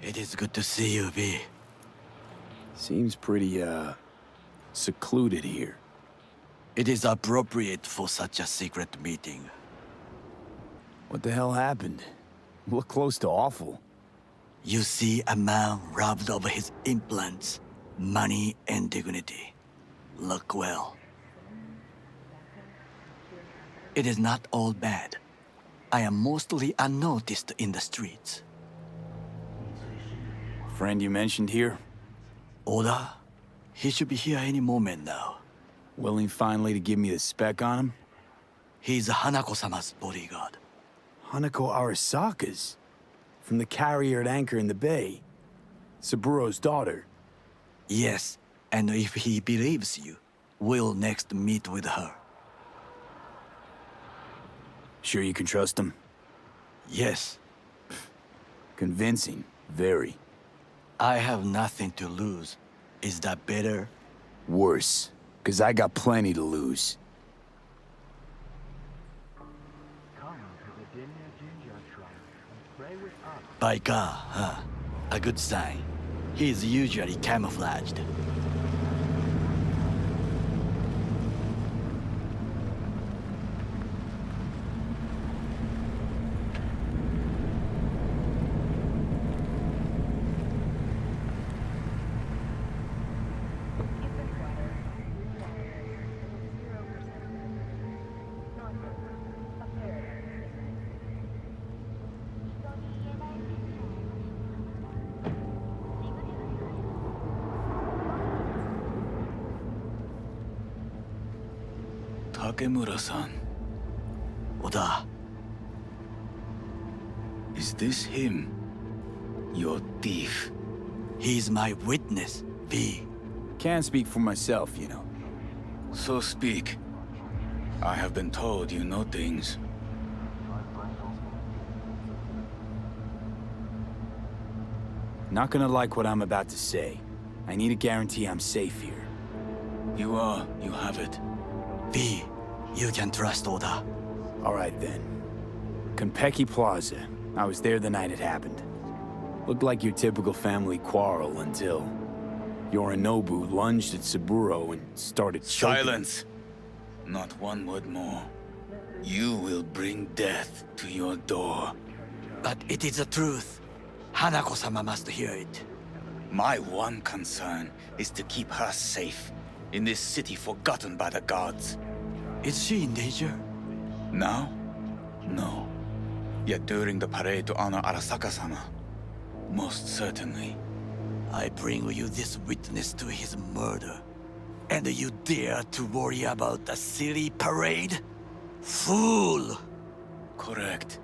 It is good to see you, V. Seems pretty, secluded here. It is appropriate for such a secret meeting. What the hell happened? Look close to awful. You see a man robbed of his implants, money and dignity. Look well. It is not all bad. I am mostly unnoticed in the streets. Friend you mentioned here? Oda? He should be here any moment now. Willing finally to give me the spec on him? He's Hanako-sama's bodyguard. Hanako Arasaka's? From the carrier at anchor in the bay. Saburo's daughter. Yes, and if he believes you, we'll next meet with her. Sure you can trust him? Yes. Convincing. Very. I have nothing to lose. Is that better? Worse. 'Cause I got plenty to lose. By God, huh? A good sign. He is usually camouflaged. Takimura-san. Oda, Is this him? Your thief? he's my witness, V. Can't speak for myself, you know. So speak. I have been told you know things. Not gonna like what I'm about to say. I need a guarantee I'm safe here. You have it. V, you can trust Oda. All right then. Konpeki Plaza. I was there the night it happened. Looked like your typical family quarrel until Yorinobu lunged at Saburo and started choking. Silence! Not one word more. You will bring death to your door. But it is the truth. Hanako-sama must hear it. My one concern is to keep her safe in this city forgotten by the gods. Is she in danger? Now? No. Yet during the parade to honor Arasaka-sama, most certainly. I bring you this witness to his murder. And you dare to worry about a silly parade? Fool! Correct.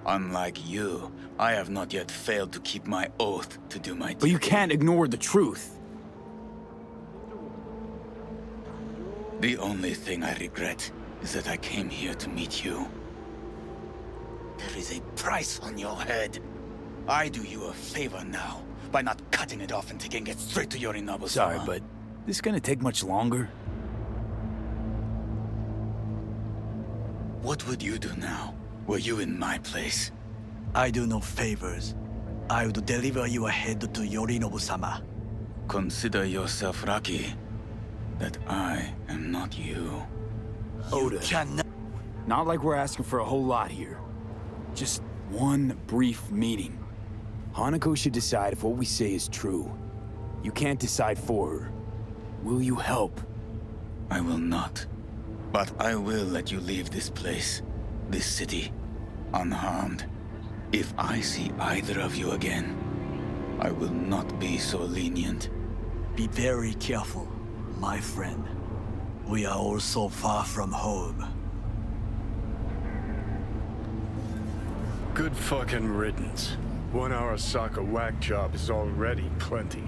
Unlike you, I have not yet failed to keep my oath to do my duty. But you can't ignore the truth. The only thing I regret is that I came here to meet you. There is a price on your head. I do you a favor now by not cutting it off and taking it straight to Yorinobu-sama. Sorry, but this gonna take much longer? What would you do now, were you in my place? I do no favors. I would deliver your head to Yorinobu-sama. Consider yourself lucky that I am not you. Oda, You cannot. not like we're asking for a whole lot here. Just one brief meeting. Hanako should decide if what we say is true. You can't decide for her. Will you help? I will not. But I will let you leave this place, this city, unharmed. If I see either of you again, I will not be so lenient. Be very careful, my friend. We are all so far from home. Good fucking riddance. One Arasaka whack job is already plenty.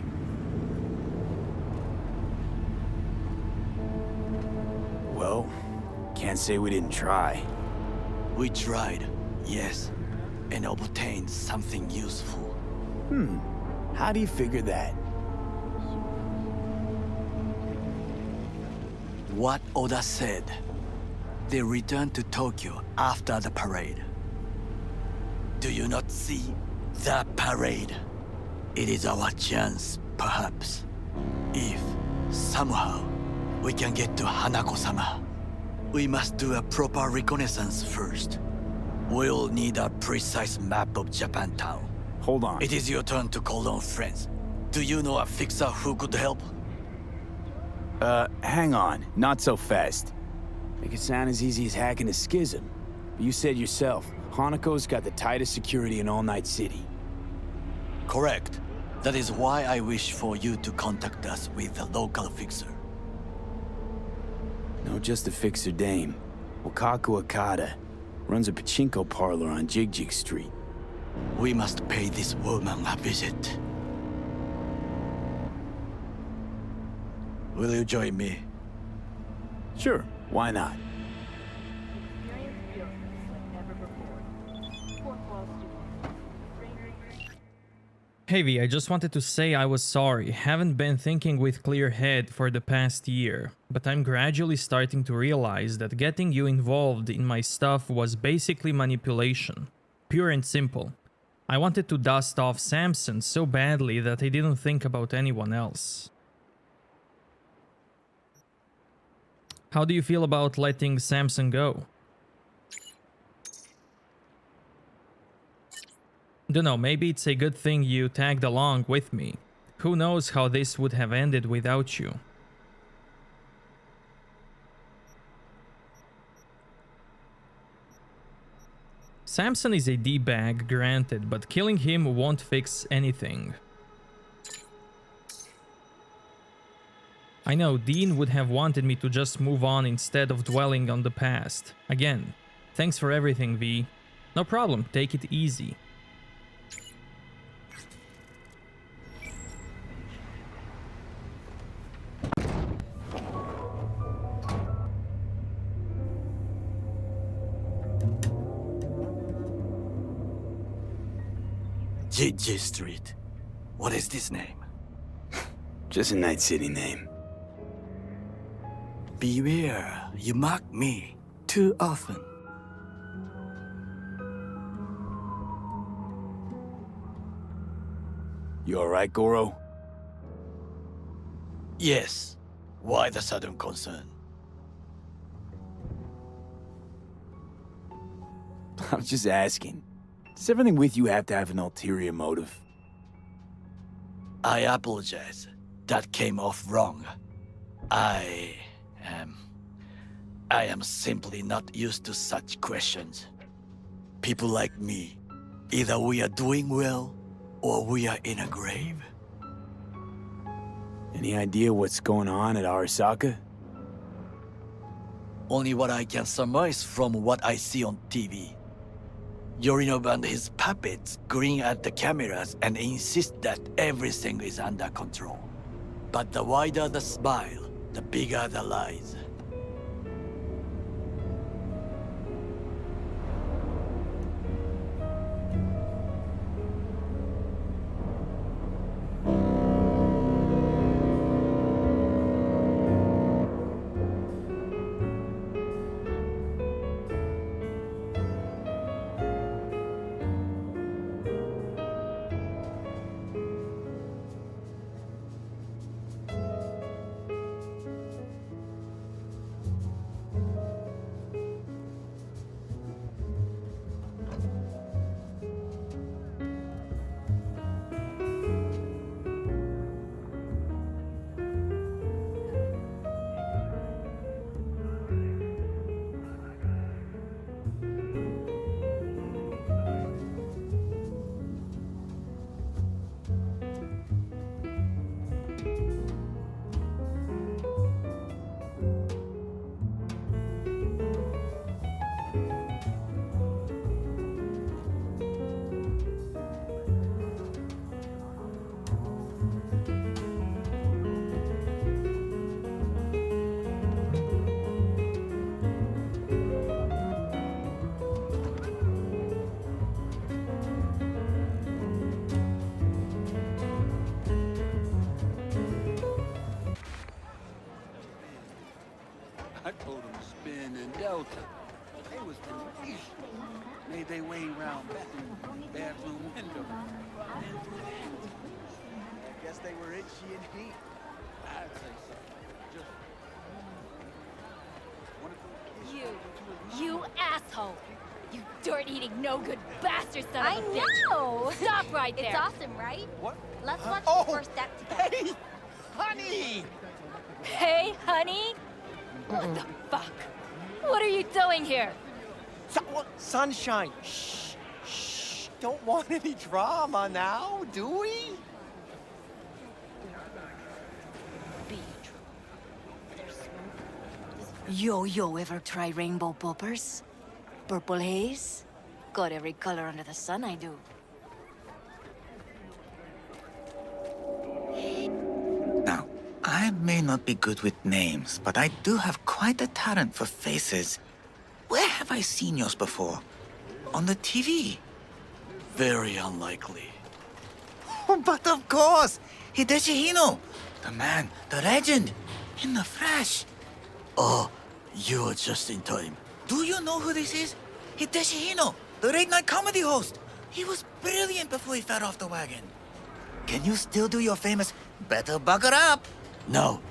Well, can't say we didn't try. We tried, yes, and obtained something useful. How do you figure that? What Oda said. They returned to Tokyo after the parade. Do you not see the parade? It is our chance, perhaps. If, somehow, we can get to Hanako-sama. We must do a proper reconnaissance first. We'll need a precise map of Japantown. Hold on. It is your turn to call on friends. Do you know a fixer who could help? Hang on. Not so fast. Make it sound as easy as hacking a schism. But you said yourself, Hanako's got the tightest security in All Night City. Correct. That is why I wish for you to contact us with a local fixer. No, just a fixer dame. Wakaku Akata. Runs a pachinko parlor on Jig Street. We must pay this woman a visit. Will you join me? Sure, why not? Hey V, I just wanted to say I was sorry. Haven't been thinking with clear head for the past year, but I'm gradually starting to realize that getting you involved in my stuff was basically manipulation. Pure and simple. I wanted to dust off Samson so badly that I didn't think about anyone else. How do you feel about letting Samson go? Dunno, maybe it's a good thing you tagged along with me. Who knows how this would have ended without you. Samson is a D-bag, granted, but killing him won't fix anything. I know, Dean would have wanted me to just move on instead of dwelling on the past. Again, thanks for everything, V. No problem, take it easy. Jig Street. What is this name? Just a Night City name. Beware, you mock me too often. You alright, Goro? Yes. Why the sudden concern? I'm just asking. Does everything with you have to have an ulterior motive? I apologize. That came off wrong. I am simply not used to such questions. People like me, either we are doing well, or we are in a grave. Any idea what's going on at Arasaka? Only what I can surmise from what I see on TV. Yorinobu and his puppets grin at the cameras and insist that everything is under control. But the wider the smile, the bigger the lies. I told them to spin in Delta. They was tenacious. Made their way around back bathroom window. Guess they were itchy and heat. I'd say so. Just wanna go kiss You asshole! You dirt-eating, no-good bastard son I of a bitch! know! Stop right there! It's awesome, right? What? Let's watch Oh, the first act together. Hey! Honey! Hey, honey? What the fuck? What are you doing here? Sunshine! Shh! Shh! Don't want any drama now, do we? Yo, ever try rainbow poppers? Purple haze? Got every color under the sun, I do. Now, I may not be good with names, but I do have quite a talent for faces. Where have I seen yours before? On the TV? Very unlikely. But of course! Hideshi Hino! The man, the legend! In the flesh! Oh, you're just in time. Do you know who this is? Hideshi Hino, the late-night comedy host! He was brilliant before he fell off the wagon. Can you still do your famous "better buckle up"? No,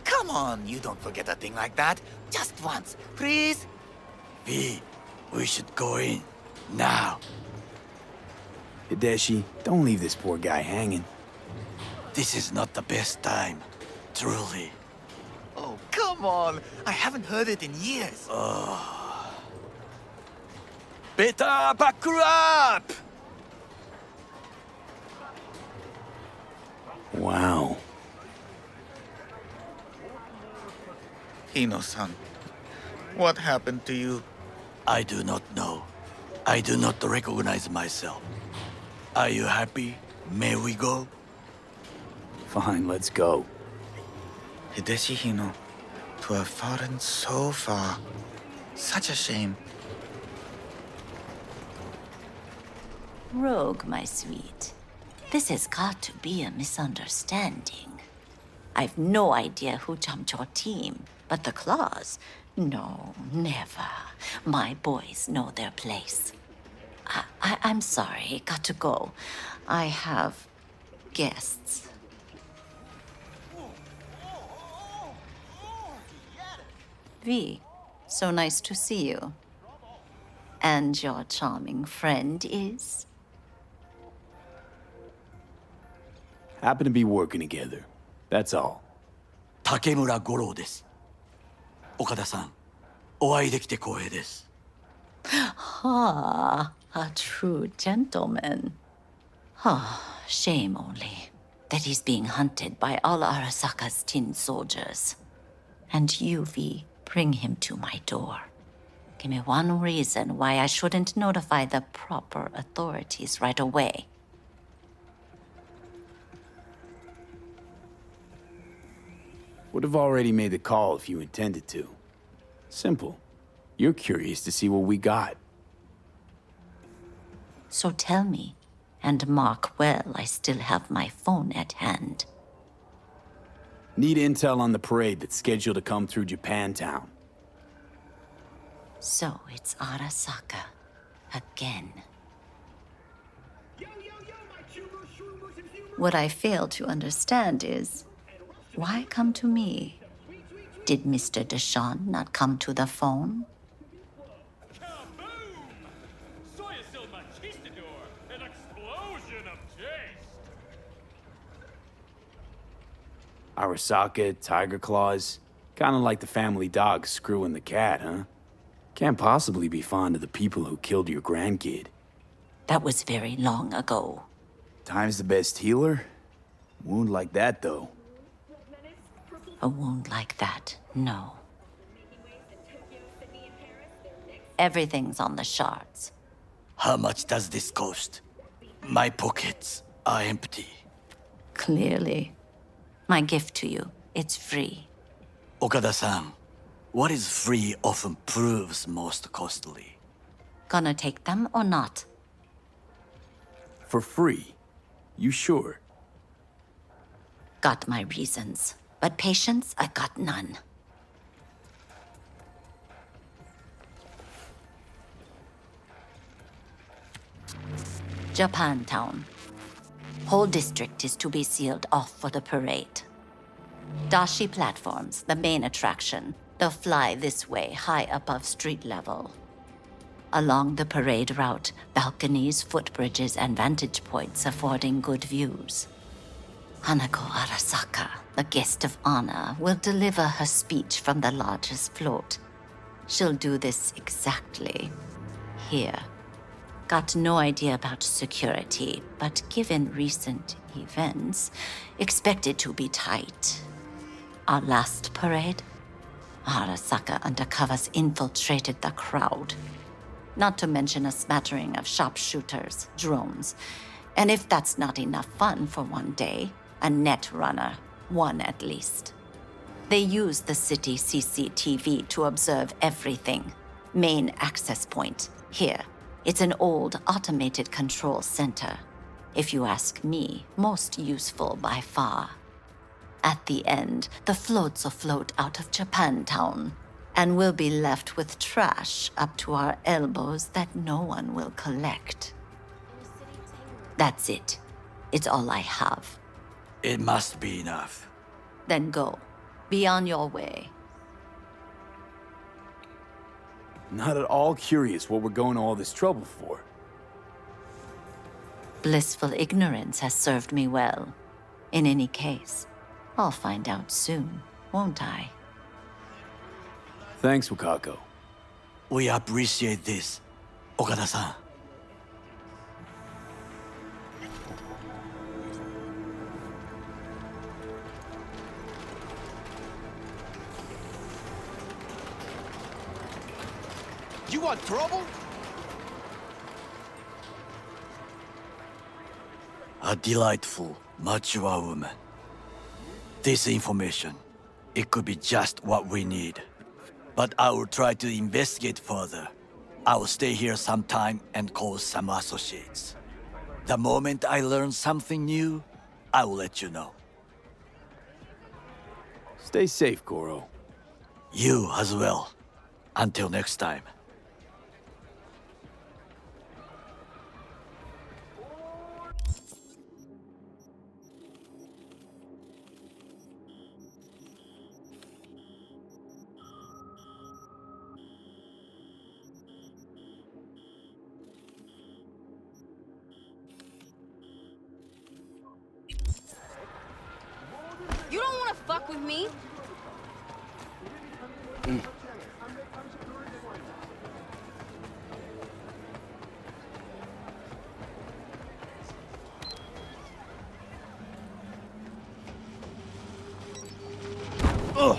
Come on, you don't forget a thing like that. Just once, please. V, we should go in. Now. Hideshi, don't leave this poor guy hanging. This is not the best time. Truly. Oh, come on. I haven't heard it in years. Better buckle up! Wow. Hino-san, what happened to you? I do not know. I do not recognize myself. Are you happy? May we go? Fine, let's go. Hideshi Hino, to have fallen so far. Such a shame. Rogue, my sweet. This has got to be a misunderstanding. I've no idea who jumped your team, but the claws? No, never. My boys know their place. I'm sorry, got to go. I have guests. V, so nice to see you. And your charming friend is? Happen to be working together. That's all. Takimura Goro です。岡田さん、お会いできて光栄です。Ah, a true gentleman. Ah, shame only that he's being hunted by all Arasaka's tin soldiers. And you, V, bring him to my door. Give me one reason why I shouldn't notify the proper authorities right away. Would have already made the call if you intended to. Simple. You're curious to see what we got. So tell me, and mark well I still have my phone at hand. Need intel on the parade that's scheduled to come through Japantown. So it's Arasaka. Again. What I fail to understand is, why come to me? Did Mr. Deshawn not come to the phone? Arasaka, Tiger Claws. Kinda like the family dog screwing the cat, huh? Can't possibly be fond of the people who killed your grandkid. That was very long ago. Time's the best healer? Wound like that, though. A wound like that, no. Everything's on the shards. How much does this cost? My pockets are empty. Clearly. My gift to you, it's free. Okada-san, what is free often proves most costly. Gonna take them or not? For free? You sure? Got my reasons, but patience, I got none. Japantown. Whole district is to be sealed off for the parade. Dashi platforms, the main attraction. They'll fly this way, high above street level. Along the parade route, balconies, footbridges, and vantage points affording good views. Hanako Arasaka, the guest of honor, will deliver her speech from the largest float. She'll do this exactly here. Got no idea about security, but given recent events, expect it to be tight. Our last parade, Arasaka undercovers infiltrated the crowd. Not to mention a smattering of sharpshooters, drones, and if that's not enough fun for one day, a net runner, one at least. They use the city CCTV to observe everything. Main access point, here. It's an old automated control center. If you ask me, most useful by far. At the end, the floats will float out of Japantown, and we'll be left with trash up to our elbows that no one will collect. That's it. It's all I have. It must be enough. Then go. Be on your way. Not at all curious what we're going to all this trouble for. Blissful ignorance has served me well. In any case, I'll find out soon, won't I? Thanks, Wakako. We appreciate this, Okada-san. You want trouble? A delightful, mature woman. This information, it could be just what we need. But I will try to investigate further. I will stay here some time and call some associates. The moment I learn something new, I will let you know. Stay safe, Goro. You as well. Until next time. You don't want to fuck with me? Ugh!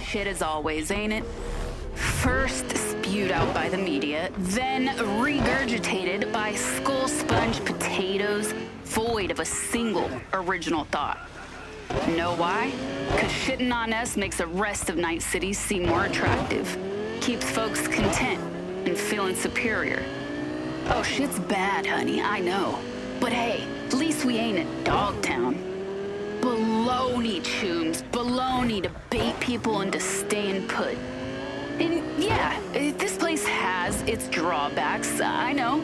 Shit as always, ain't it? First spewed out by the media, then regurgitated by skull sponge potatoes void of a single original thought. Know why? 'Cause shitting on us makes the rest of Night City seem more attractive. Keeps folks content and feeling superior. Oh, shit's bad, honey, I know. But hey, at least we ain't at Dogtown. Baloney, chooms. Baloney to bait people into staying put. And yeah, this place has its drawbacks, I know.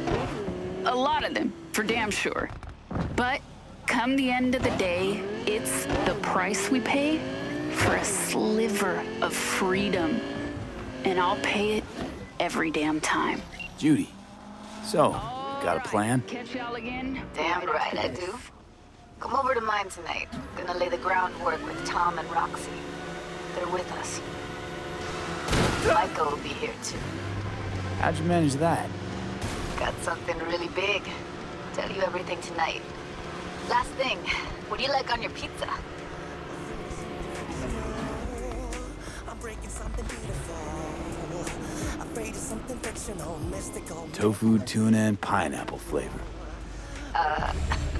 A lot of them, for damn sure. But come the end of the day, it's the price we pay for a sliver of freedom. And I'll pay it every damn time. Judy, so, got a plan? Catch y'all again? Damn right I do. Come over to mine tonight. Gonna lay the groundwork with Tom and Roxy. They're with us. Michael will be here too. How'd you manage that? Got something really big. Tell you everything tonight. Last thing, what do you like on your pizza? Tofu, tuna, and pineapple flavor.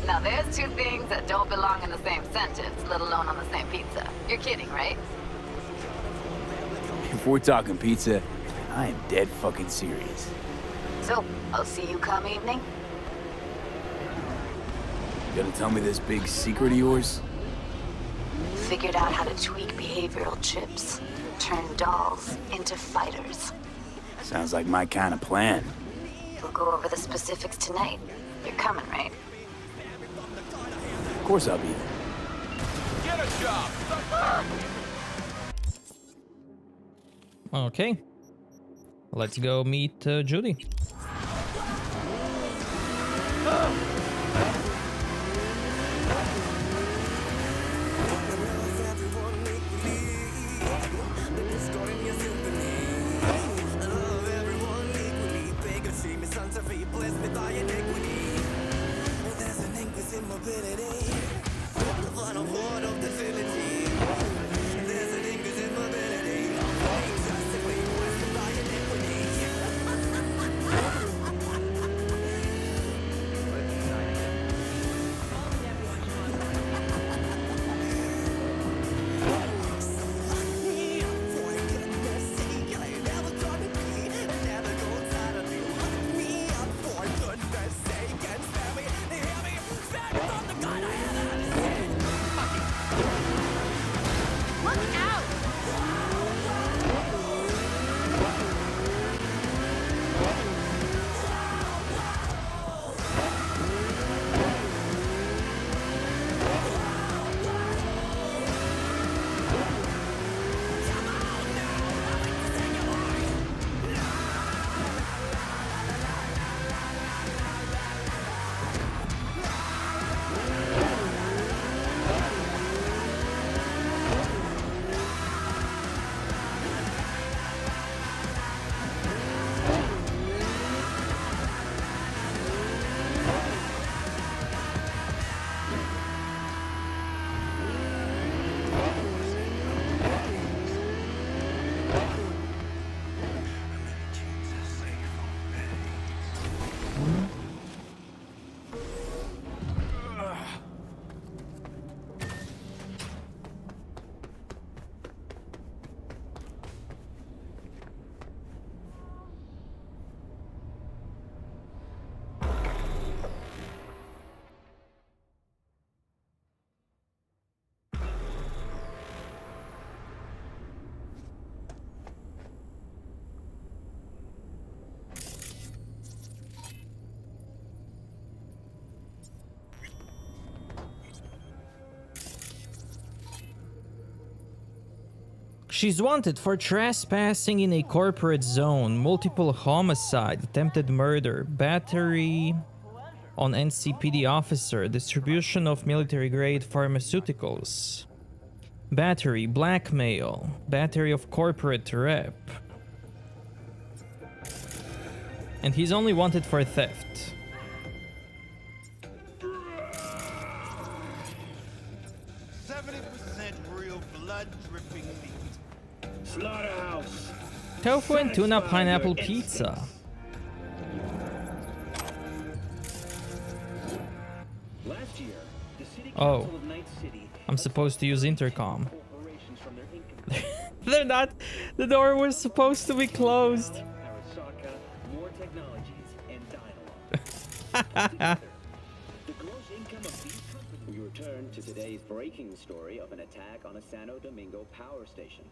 Now there's two things that don't belong in the same sentence, let alone on the same pizza. You're kidding, right? If we're talking pizza, I am dead fucking serious. So, I'll see you come evening? You gonna tell me this big secret of yours? Figured out how to tweak behavioral chips. Turn dolls into fighters. Sounds like my kind of plan. We'll go over the specifics tonight. You're coming, right? Of course I'll be there. Get a job! Okay. Let's go meet Judy. She's wanted for trespassing in a corporate zone, multiple homicide, attempted murder, battery on NCPD officer, distribution of military-grade pharmaceuticals, battery, blackmail, battery of corporate rep. And he's only wanted for theft. Slaughterhouse. Tofu and tuna pineapple pizza. Last year, the city Oh, council of Night City I'm supposed to use intercom. They're not. The door was supposed to be closed. Arasaka, more technologies and dialogue. The gross income of these companies. We return to today's breaking story of an attack on a Santo Domingo power station.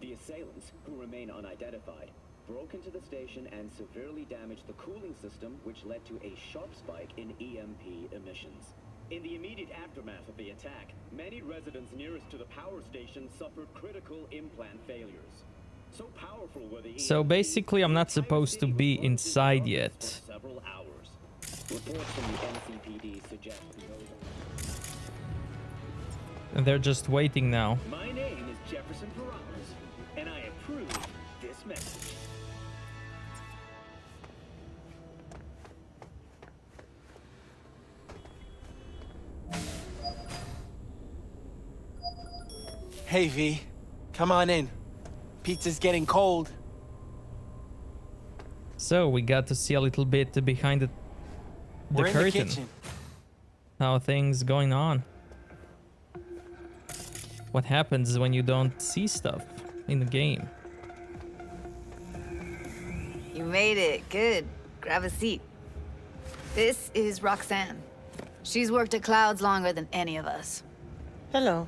The assailants, who remain unidentified, broke into the station and severely damaged the cooling system, which led to a sharp spike in EMP emissions. In the immediate aftermath of the attack, many residents nearest to the power station suffered critical implant failures. So powerful were the So basically, I'm not supposed to be inside yet. several hours. Reports from the NCPD suggest And they're just waiting now. My name is Jefferson Perales, and I approve this message. Hey, V. Come on in. Pizza's getting cold. So we got to see a little bit behind the We're in curtain. the kitchen. How things going on? What happens when you don't see stuff in the game? You made it. Good. Grab a seat. This is Roxanne. She's worked at Clouds longer than any of us. Hello.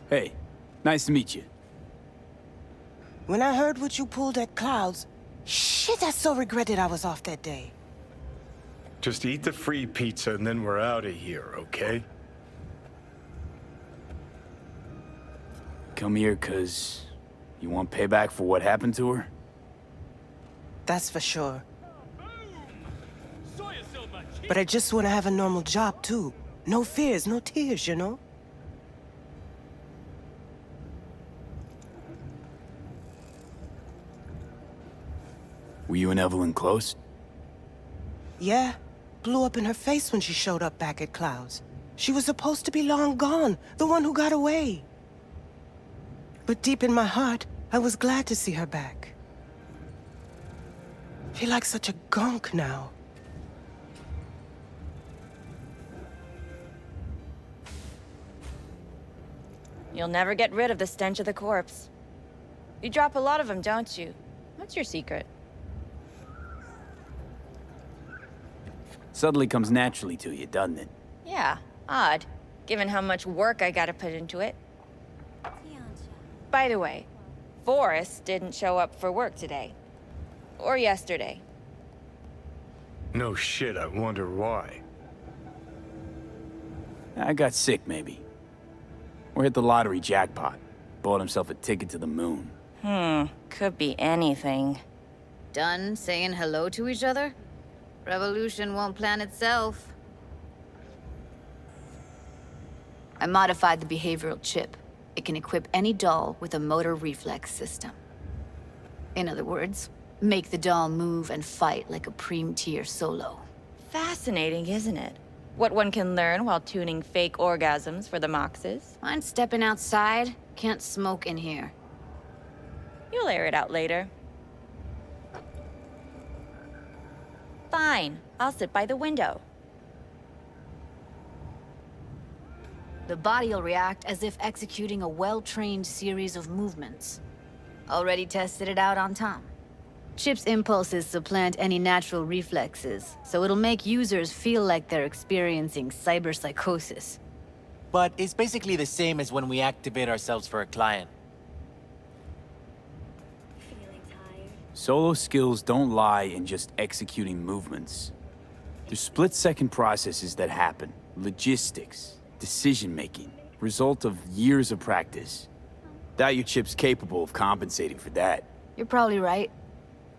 Hey, nice to meet you. When I heard what you pulled at Clouds, shit, I so regretted I was off that day. Just eat the free pizza and then we're out of here, okay? Come here 'cause you want payback for what happened to her? That's for sure. But I just want to have a normal job, too. No fears, no tears, you know? Were you and Evelyn close? Yeah. Blew up in her face when she showed up back at Clouds. She was supposed to be long gone, the one who got away. But deep in my heart, I was glad to see her back. Feel like such a gunk now. You'll never get rid of the stench of the corpse. You drop a lot of them, don't you? What's your secret? Suddenly comes naturally to you, doesn't it? Yeah, odd, given how much work I gotta put into it. By the way, Forrest didn't show up for work today. Or yesterday. No shit, I wonder why. I got sick, maybe. Or hit the lottery jackpot. Bought himself a ticket to the moon. Could be anything. Done saying hello to each other? Revolution won't plan itself. I modified the behavioral chip. It can equip any doll with a motor reflex system. In other words, make the doll move and fight like a Prime-tier solo. Fascinating, isn't it? What one can learn while tuning fake orgasms for the Moxes. Mind stepping outside? Can't smoke in here. You'll air it out later. Fine, I'll sit by the window. The body will react as if executing a well-trained series of movements. Already tested it out on Tom. Chip's impulses supplant any natural reflexes, so it'll make users feel like they're experiencing cyberpsychosis. But it's basically the same as when we activate ourselves for a client. Solo skills don't lie in just executing movements. There's split-second processes that happen. Logistics, decision-making, result of years of practice. Doubt your chip's capable of compensating for that. You're probably right.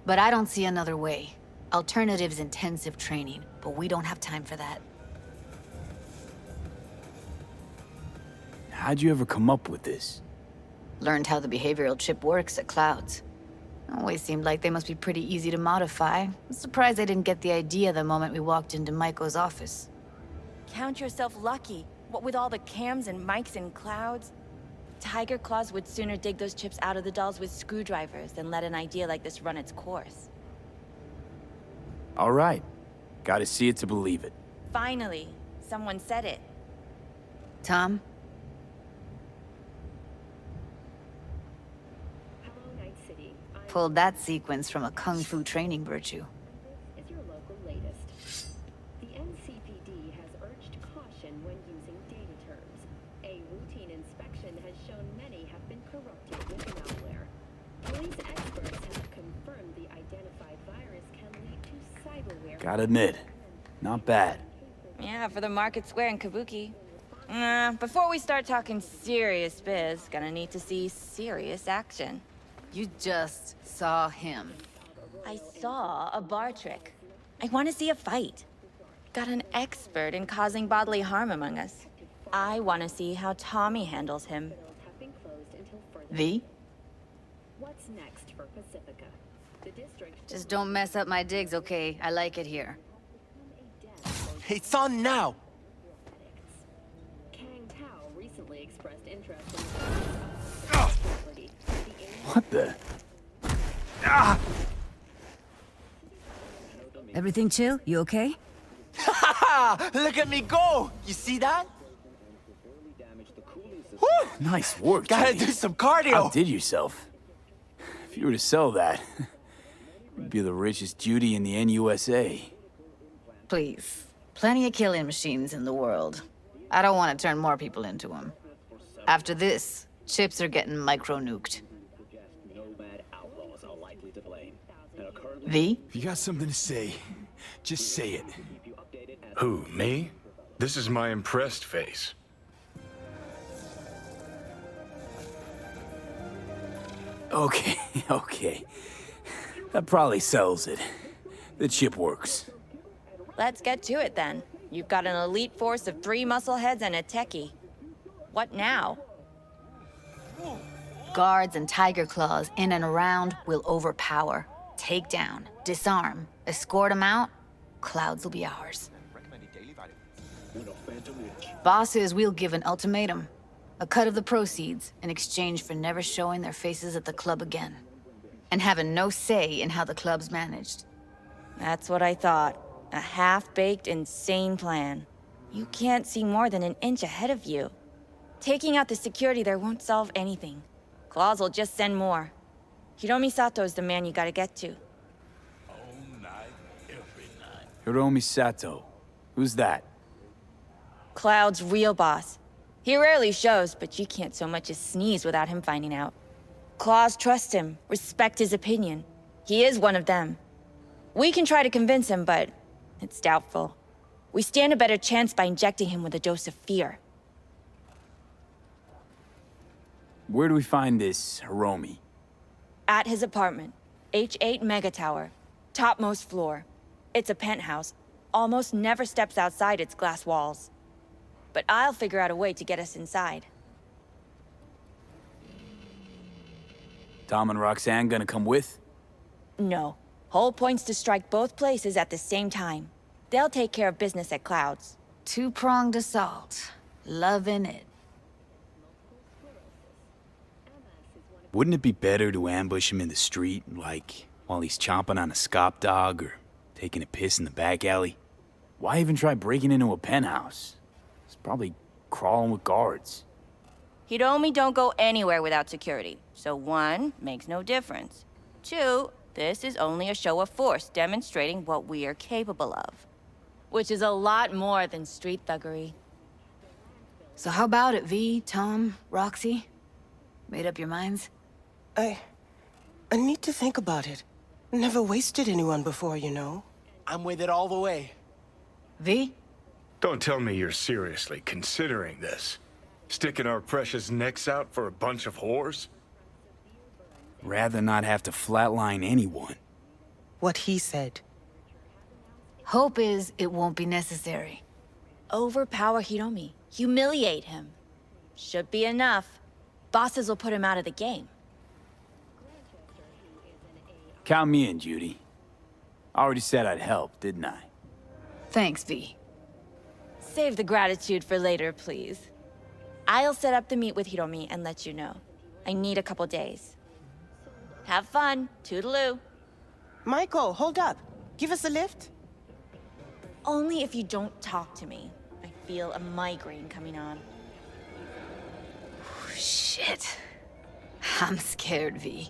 But I don't see another way. Alternative's intensive training, but we don't have time for that. How'd you ever come up with this? Learned how the behavioral chip works at Clouds. Always seemed like they must be pretty easy to modify. I'm surprised I didn't get the idea the moment we walked into Maiko's office. Count yourself lucky. What with all the cams and mics and Clouds? Tiger Claws would sooner dig those chips out of the dolls with screwdrivers than let an idea like this run its course. All right. Gotta see it to believe it. Finally, someone said it. Tom? Pulled that sequence from a kung fu training virtue. Is your local latest. The NCPD has urged caution when using data terms. A routine inspection has shown many have been corrupted with malware. Police experts have confirmed the identified virus can lead to cyberware. Gotta admit, not bad. Yeah, for the Market Square in Kabuki. Before we start talking serious biz, gonna need to see serious action. You just saw him. I saw a bar trick. I want to see a fight. Got an expert in causing bodily harm among us. I want to see how Tommy handles him. V? What's next for Pacifica? The district. Just don't mess up my digs, okay? I like it here. It's on now! Kang Tao recently expressed interest in the property. What the? Everything chill? You okay? Look at me go! You see that? Whew, nice work, Gotta Judy. do some cardio! Outdid yourself. If you were to sell that, you'd be the richest Judy in the NUSA. Please. Plenty of killing machines in the world. I don't want to turn more people into them. After this, chips are getting micro-nuked. V? If you got something to say, just say it. Who, me? This is my impressed face. Okay, okay. That probably settles it. The chip works. Let's get to it then. You've got an elite force of 3 muscleheads and a techie. What now? Guards and tiger claws in and around will overpower. Take down, disarm, escort them out. Clouds will be ours. Bosses, we'll give an ultimatum. A cut of the proceeds in exchange for never showing their faces at the club again. And having no say in how the club's managed. That's what I thought. A half-baked, insane plan. You can't see more than an inch ahead of you. Taking out the security there won't solve anything. Claws will just send more. Hiromi Sato's the man you gotta get to. Hiromi Sato. Who's that? Cloud's real boss. He rarely shows, but you can't so much as sneeze without him finding out. Claws trust him, respect his opinion. He is one of them. We can try to convince him, but it's doubtful. We stand a better chance by injecting him with a dose of fear. Where do we find this Hiromi? At his apartment. H8 Mega Tower. Topmost floor. It's a penthouse. Almost never steps outside its glass walls. But I'll figure out a way to get us inside. Tom and Roxanne gonna come with? No. Whole point's to strike both places at the same time. They'll take care of business at Clouds. Two-pronged assault. Loving it. Wouldn't it be better to ambush him in the street, like while he's chomping on a scop dog or taking a piss in the back alley? Why even try breaking into a penthouse? He's probably crawling with guards. Hiromi don't go anywhere without security. So 1, makes no difference. 2, this is only a show of force demonstrating what we are capable of. Which is a lot more than street thuggery. So how about it, V, Tom, Roxy? Made up your minds? I need to think about it. Never wasted anyone before, you know. I'm with it all the way. V? Don't tell me you're seriously considering this. Sticking our precious necks out for a bunch of whores? Rather not have to flatline anyone. What he said. Hope is it won't be necessary. Overpower Hiromi. Humiliate him. Should be enough. Bosses will put him out of the game. Count me in, Judy. I already said I'd help, didn't I? Thanks, V. Save the gratitude for later, please. I'll set up the meet with Hiromi and let you know. I need a couple days. Have fun. Toodaloo. Michael, hold up. Give us a lift. Only if you don't talk to me. I feel a migraine coming on. Shit. I'm scared, V.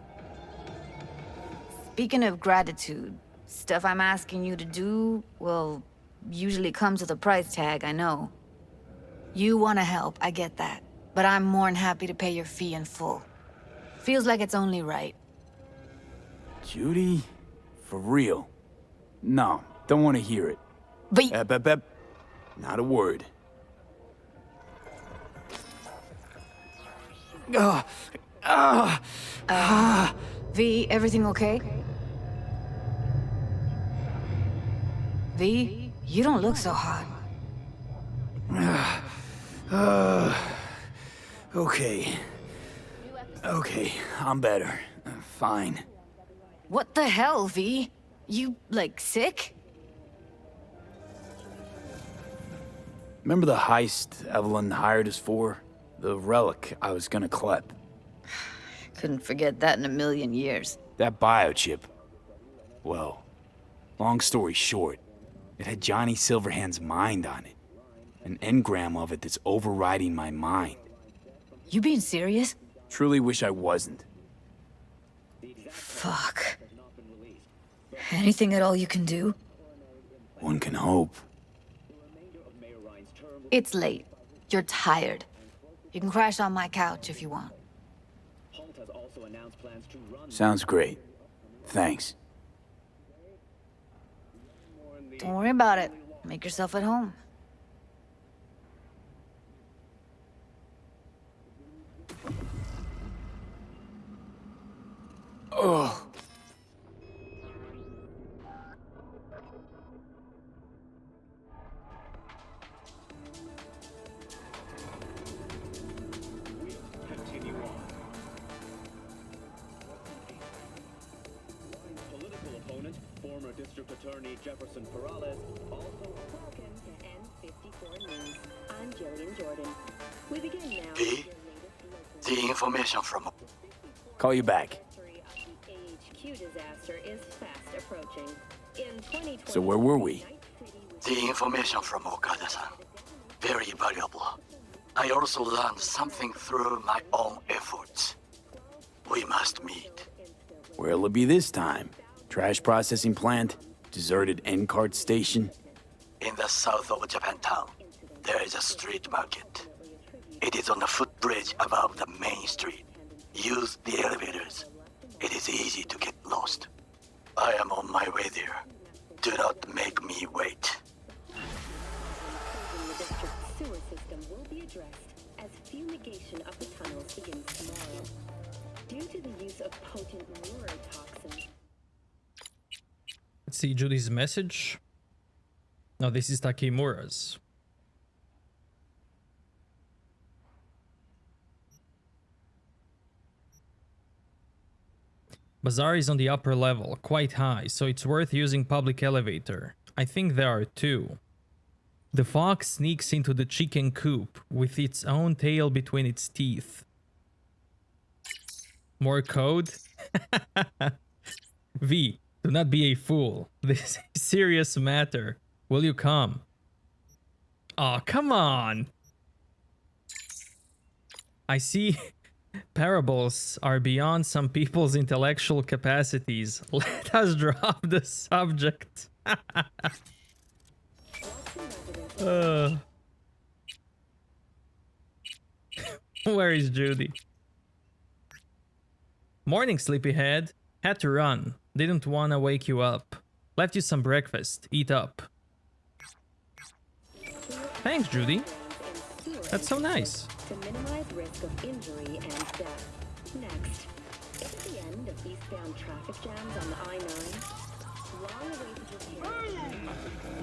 Speaking of gratitude, stuff I'm asking you to do, well, usually comes with a price tag, I know. You want to help, I get that. But I'm more than happy to pay your fee in full. Feels like it's only right. Judy? For real? No, don't want to hear it. But not a word. V, everything okay? V, you don't look so hot. Okay. Okay, I'm better. Fine. What the hell, V? You, like, sick? Remember the heist Evelyn hired us for? The relic I was gonna klep. Couldn't forget that in a million years. That biochip. Well, long story short, it had Johnny Silverhand's mind on it. An engram of it that's overriding my mind. You being serious? Truly wish I wasn't. Fuck. Anything at all you can do? One can hope. It's late. You're tired. You can crash on my couch if you want. Sounds great. Thanks. Don't worry about it. Make yourself at home. Ugh. Former District Attorney Jefferson Perales also... Welcome to N54 News. I'm Jillian Jordan. We begin now. The information from... Call you back. The AHQ disaster is fast approaching. In 2020, So where were we? The information from Okada-san. Very valuable. I also learned something through my own efforts. We must meet. Where'll it be this time? Trash processing plant? Deserted N-cart station? In the south of Japantown, there is a street market. It is on a footbridge above the main street. Use the elevators. It is easy to get lost. I am on my way there. Do not make me wait. The district's sewer system will be addressed as fumigation of the tunnels begins tomorrow. Due to the use of potent neurotoxins. Let's see Judy's message. No, this is Takimura's. Bazaar is on the upper level, quite high, so it's worth using public elevator. I think there are two. The fox sneaks into the chicken coop with its own tail between its teeth. More code? V, do not be a fool. This is a serious matter. Will you come? Aw, come on! I see parables are beyond some people's intellectual capacities. Let us drop the subject. Where is Judy? Morning, sleepyhead. Had to run. Didn't wanna wake you up. Left you some breakfast. Eat up. Thanks, Judy. That's so nice. To minimize risk of injury and death. Next, it's the end of eastbound traffic jams on the I-9. Long-awaited repair.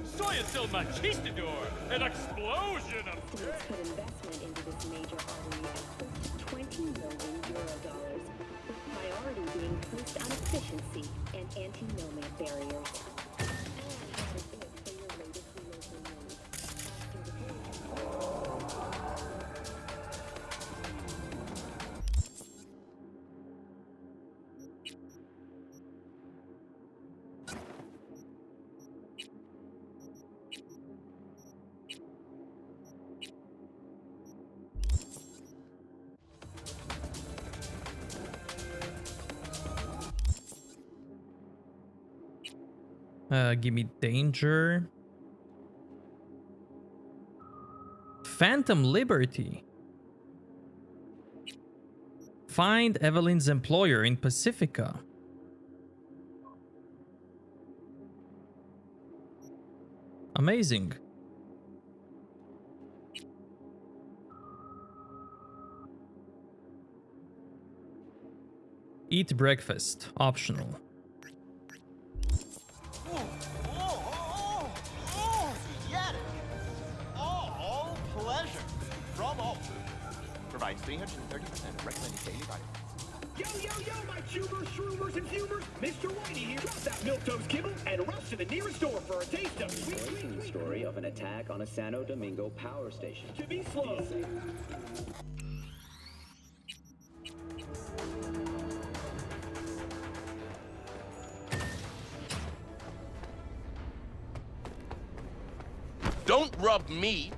Soy es el machistador! An explosion of... Estimates put investment into this major artery at close to €20 million, with priority being placed on efficiency and anti-nomad barriers. Give me danger. Phantom Liberty. Find Evelyn's employer in Pacifica. Amazing. Eat breakfast. Optional. Provides 330% of recommended daily vitamin. Yo, yo, yo, my tubers, shroomers, and fumers! Mr. Whitey here. Drop that milquetoast kibble and rush to the nearest store for a taste of sweet breaking story of an attack on a Santo Domingo power station. To be slow. Don't rub me.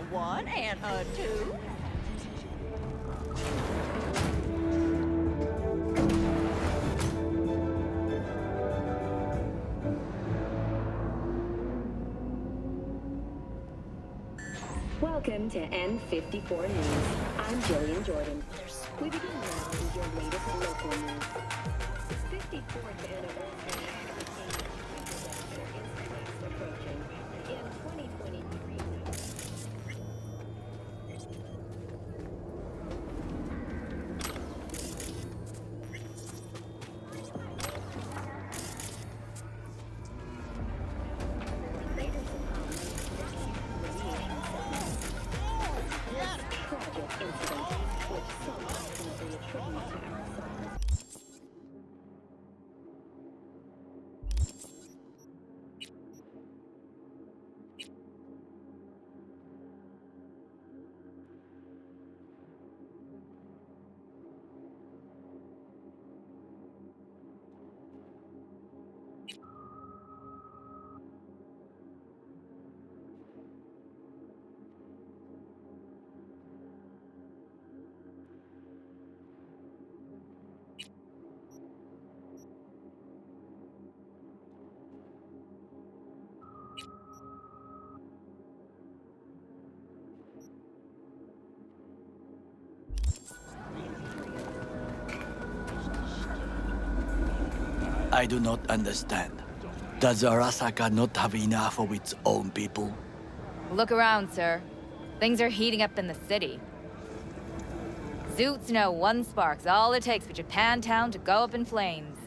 One and a two. Welcome to N54 News. I'm Jillian Jordan. We begin now with your latest local news. The 54th anniversary of the King disaster is fast approaching. In 2023, I do not understand. Does Arasaka not have enough of its own people? Look around, sir. Things are heating up in the city. Zoots know one spark's all it takes for Japantown to go up in flames.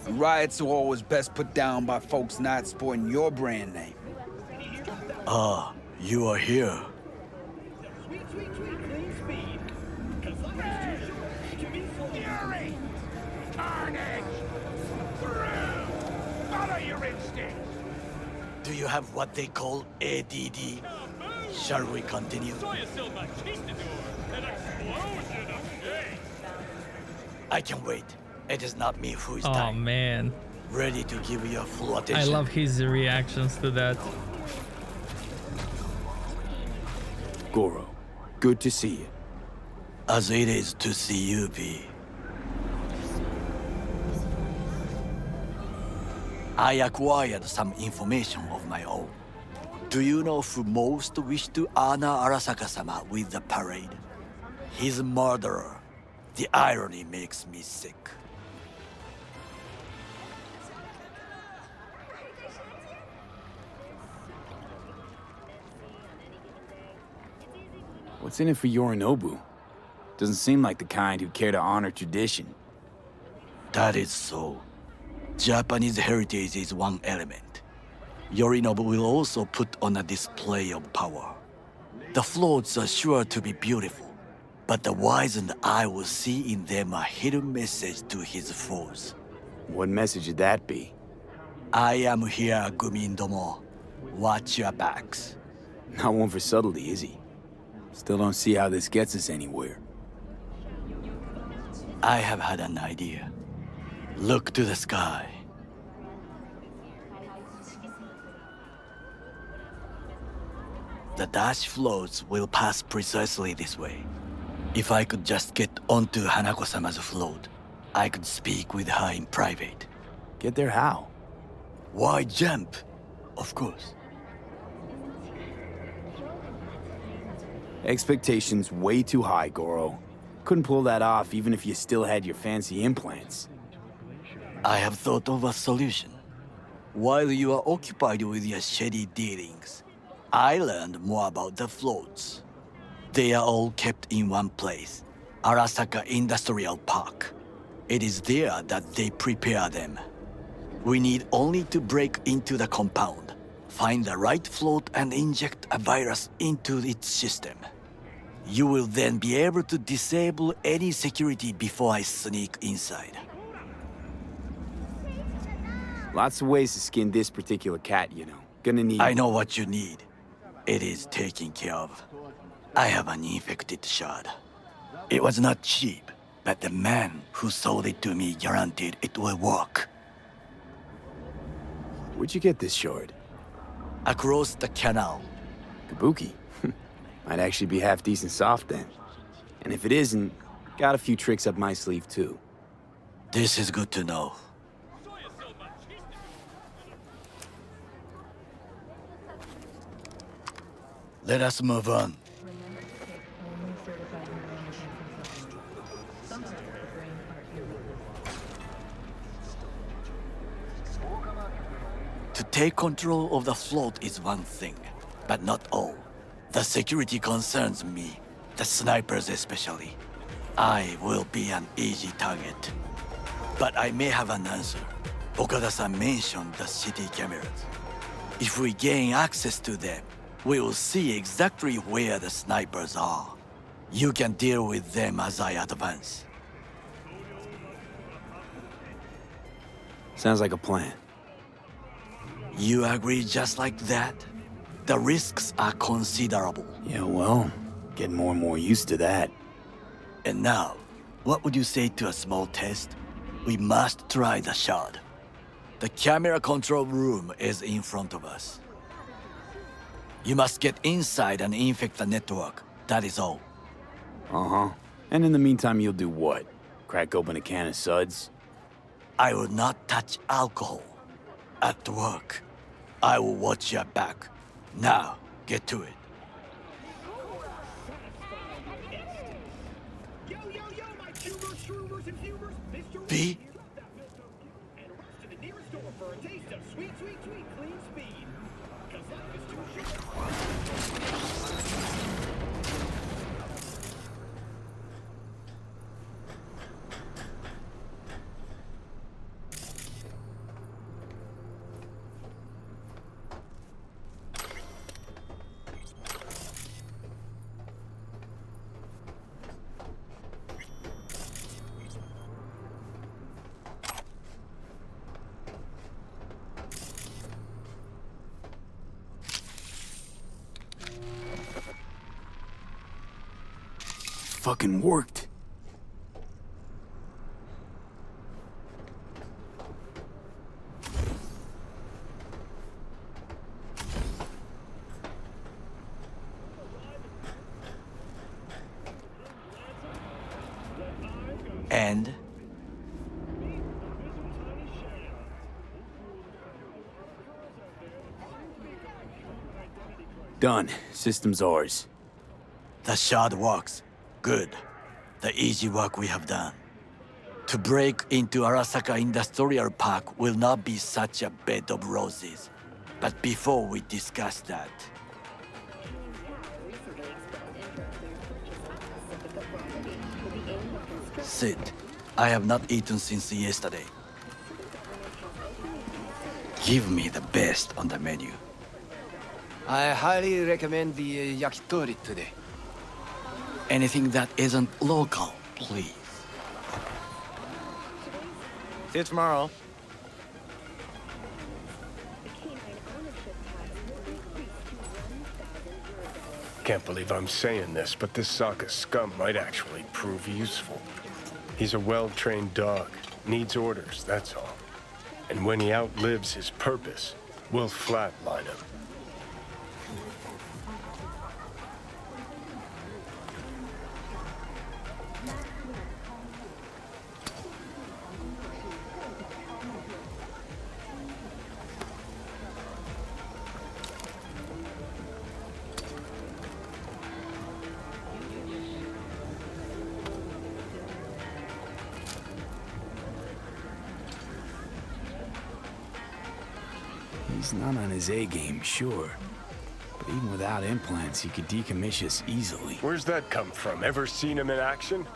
Riots are always best put down by folks not sporting your brand name. Ah, you are here. Fury! Carnage! Follow your instincts! Do you have what they call ADD? Shall we continue? I can wait. It is not me who is dying. Oh man. Ready to give you full I attention. love his reactions to that. Goro, good to see you. As it is to see you, V. I acquired some information of my own. Do you know who most wished to honor Arasaka-sama with the parade? His murderer. The irony makes me sick. What's in it for Yorinobu? Doesn't seem like the kind who care to honor tradition. That is so. Japanese heritage is one element. Yorinobu will also put on a display of power. The floats are sure to be beautiful, but the wizened eye will see in them a hidden message to his foes. What message would that be? I am here, Gumindomo. Watch your backs. Not one for subtlety, is he? Still don't see how this gets us anywhere. I have had an idea. Look to the sky. The dash floats will pass precisely this way. If I could just get onto Hanako-sama's float, I could speak with her in private. Get there how? Why jump? Of course. Expectations way too high, Goro. Couldn't pull that off even if you still had your fancy implants. I have thought of a solution. While you are occupied with your shady dealings, I learned more about the floats. They are all kept in one place, Arasaka Industrial Park. It is there that they prepare them. We need only to break into the compound, find the right float and inject a virus into its system. You will then be able to disable any security before I sneak inside. Lots of ways to skin this particular cat, you know. Gonna need... I know what you need. It is taken care of. I have an infected shard. It was not cheap, but the man who sold it to me guaranteed it will work. Where'd you get this shard? Across the canal. Kabuki. Might actually be half decent soft then. And if it isn't, got a few tricks up my sleeve too. This is good to know. Let us move on. To take control of the float is one thing, but not all. The security concerns me, the snipers especially. I will be an easy target. But I may have an answer. Okada-san mentioned the city cameras. If we gain access to them, we will see exactly where the snipers are. You can deal with them as I advance. Sounds like a plan. You agree just like that? The risks are considerable. Yeah, well, getting more and more used to that. And now, what would you say to a small test? We must try the shard. The camera control room is in front of us. You must get inside and infect the network. That is all. Uh-huh. And in the meantime, you'll do what? Crack open a can of suds? I will not touch alcohol. At work, I will watch your back. Now, get to it. V? Fucking worked. And? Done. System's ours. The shard works. Good. The easy work we have done. To break into Arasaka Industrial Park will not be such a bed of roses. But before we discuss that... Sit. I have not eaten since yesterday. Give me the best on the menu. I highly recommend the yakitori today. Anything that isn't local, please. See you tomorrow. Can't believe I'm saying this, but this Saka scum might actually prove useful. He's a well-trained dog. Needs orders, that's all. And when he outlives his purpose, we'll flatline him. He's not on his A-game, sure. But even without implants, he could decommission us easily. Where's that come from? Ever seen him in action?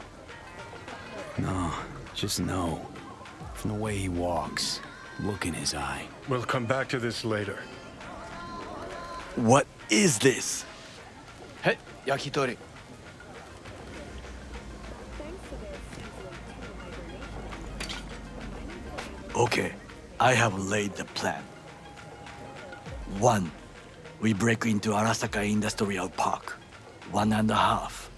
No, just no. From the way he walks, look in his eye. We'll come back to this later. What is this? Hey, yakitori. Okay, I have laid the plan. 1. We break into Arasaka Industrial Park. 1.5.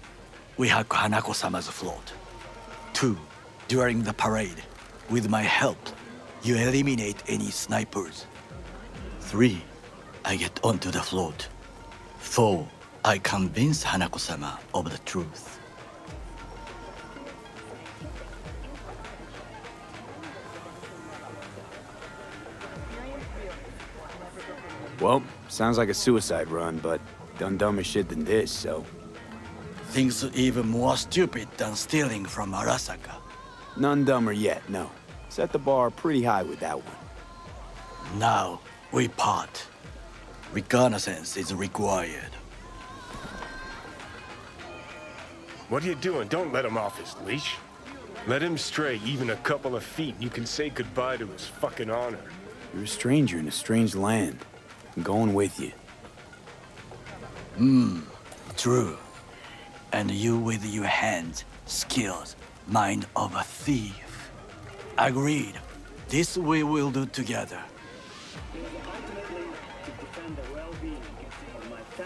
We hack Hanako-sama's float. 2. During the parade, with my help, you eliminate any snipers. 3. I get onto the float. 4. I convince Hanako-sama of the truth. Well, sounds like a suicide run, but done dumber shit than this, so... Things even more stupid than stealing from Arasaka. None dumber yet, no. Set the bar pretty high with that one. Now, we part. Reconnaissance is required. What are you doing? Don't let him off his leash. Let him stray even a couple of feet, and you can say goodbye to his fucking honor. You're a stranger in a strange land. I'm going with you. True. And you with your hands, skills, mind of a thief. Agreed. This we will do together.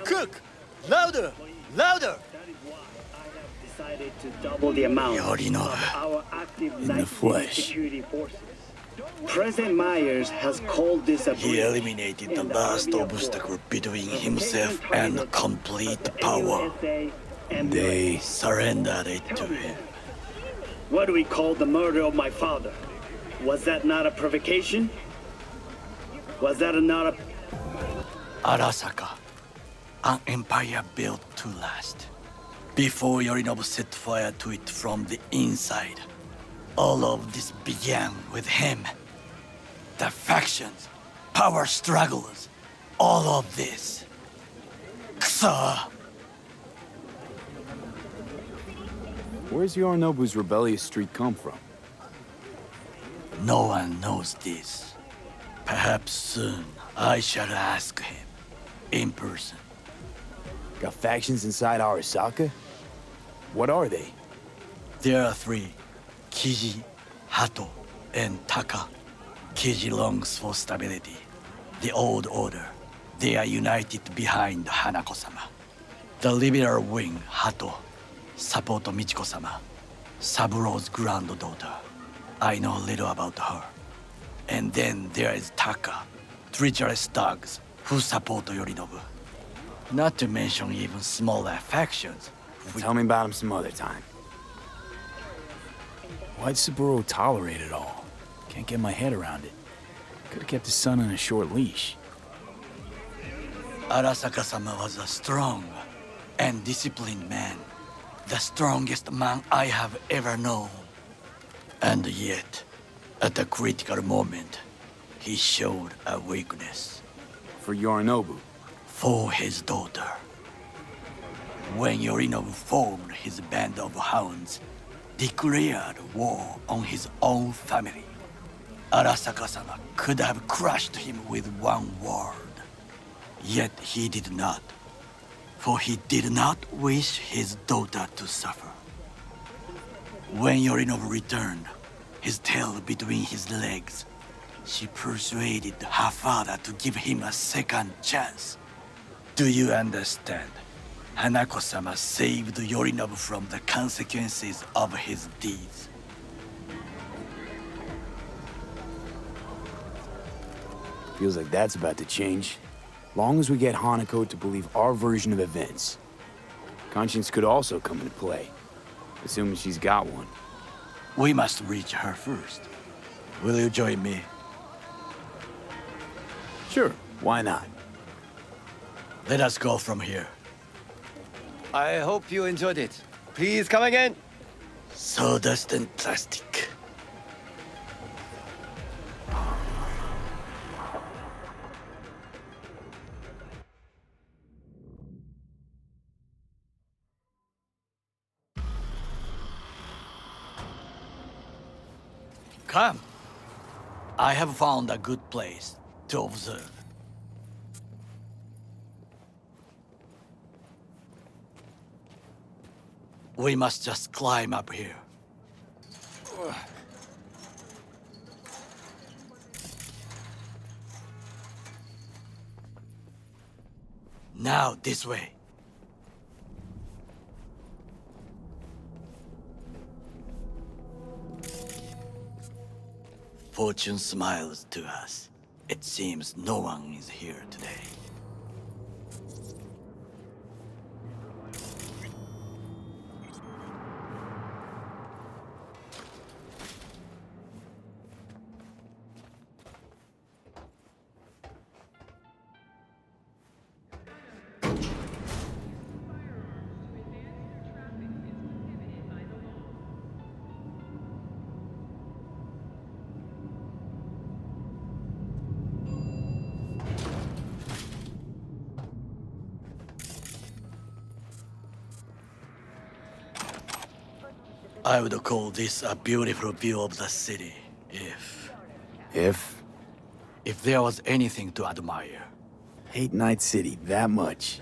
Cook! Louder! Louder! Decided to double the amount Yorinobu. of our active In the night flesh. security forces. President Myers has called this a He eliminated the last obstacle between himself and complete power. They surrendered it to him. What do we call the murder of my father? Was that not a provocation? Was that not a... Arasaka, an empire built to last. Before Yorinobu set fire to it from the inside, all of this began with him. The factions, power struggles, all of this. Kusa! Where's Yorinobu's rebellious streak come from? No one knows this. Perhaps soon I shall ask him, in person. Got factions inside Arasaka? What are they? There are 3. Kiji, Hato, and Taka. Kiji longs for stability. The old order. They are united behind Hanako-sama. The liberal wing, Hato, support Michiko-sama, Saburo's granddaughter. I know little about her. And then there is Taka, treacherous thugs who support Yorinobu. Not to mention even smaller factions. Tell me about him some other time. Why'd Saburo tolerate it all? Can't get my head around it. Could've kept his son on a short leash. Arasaka-sama was a strong and disciplined man. The strongest man I have ever known. And yet, at a critical moment, he showed a weakness. For Yorinobu? For his daughter. When Yorinobu formed his band of hounds, declared war on his own family, Arasaka-sama could have crushed him with one word. Yet he did not, for he did not wish his daughter to suffer. When Yorinobu returned, his tail between his legs, she persuaded her father to give him a second chance. Do you understand? Hanako-sama saved Yorinobu from the consequences of his deeds. Feels like that's about to change. Long as we get Hanako to believe our version of events. Conscience could also come into play, assuming she's got one. We must reach her first. Will you join me? Sure, why not? Let us go from here. I hope you enjoyed it. Please come again. Sawdust and plastic. Come. I have found a good place to observe. We must just climb up here. Now, this way. Fortune smiles to us. It seems no one is here today. I would call this a beautiful view of the city, if there was anything to admire. Hate Night City that much.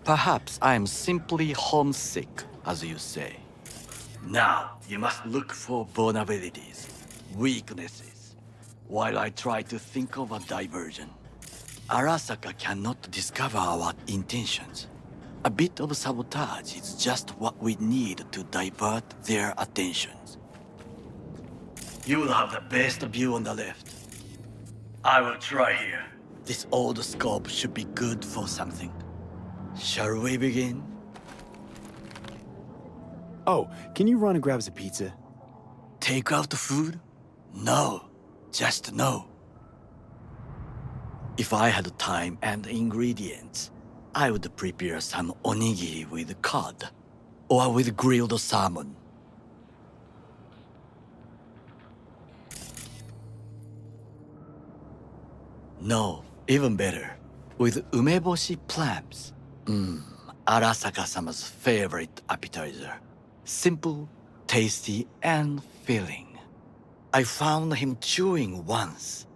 Perhaps I'm simply homesick, as you say. Now, you must look for vulnerabilities, weaknesses, while I try to think of a diversion. Arasaka cannot discover our intentions. A bit of sabotage is just what we need to divert their attentions. You will have the best view on the left. I will try here. This old scope should be good for something. Shall we begin? Oh, can you run and grab us a pizza? Take out the food? No, just no. If I had time and ingredients, I would prepare some onigiri with cod, or with grilled salmon. No, even better, with umeboshi clams. Arasaka-sama's favorite appetizer. Simple, tasty, and filling. I found him chewing once,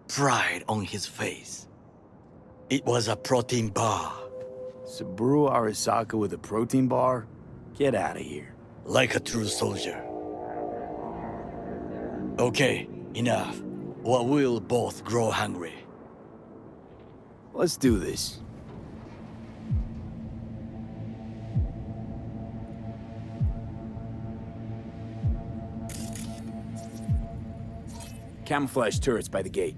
pride on his face. It was a protein bar. Saburo Arasaka with a protein bar? Get out of here. Like a true soldier. Okay, enough. Or we'll both grow hungry. Let's do this. Camouflage turrets by the gate.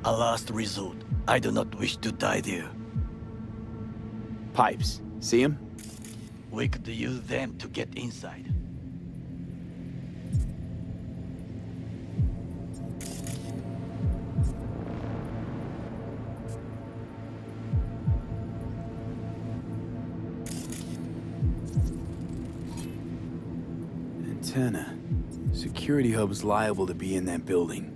A last resort. I do not wish to die there. Pipes. See them? We could use them to get inside. Antenna. Security hub's liable to be in that building.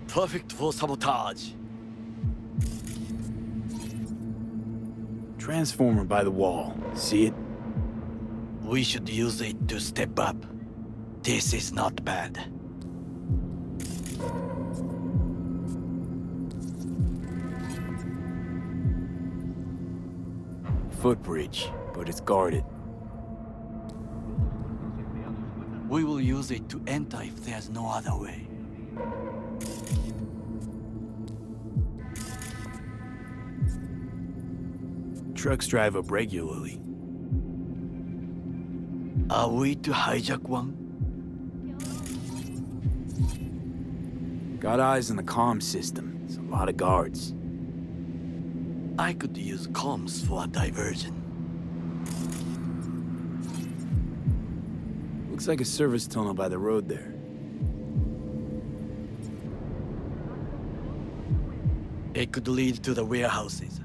Perfect for sabotage. Transformer by the wall. See it? We should use it to step up. This is not bad. Footbridge, but it's guarded. We will use it to enter if there's no other way. Trucks drive up regularly. Are we to hijack one? Got eyes on the comm system. It's a lot of guards. I could use comms for a diversion. Looks like a service tunnel by the road there. It could lead to the warehouses.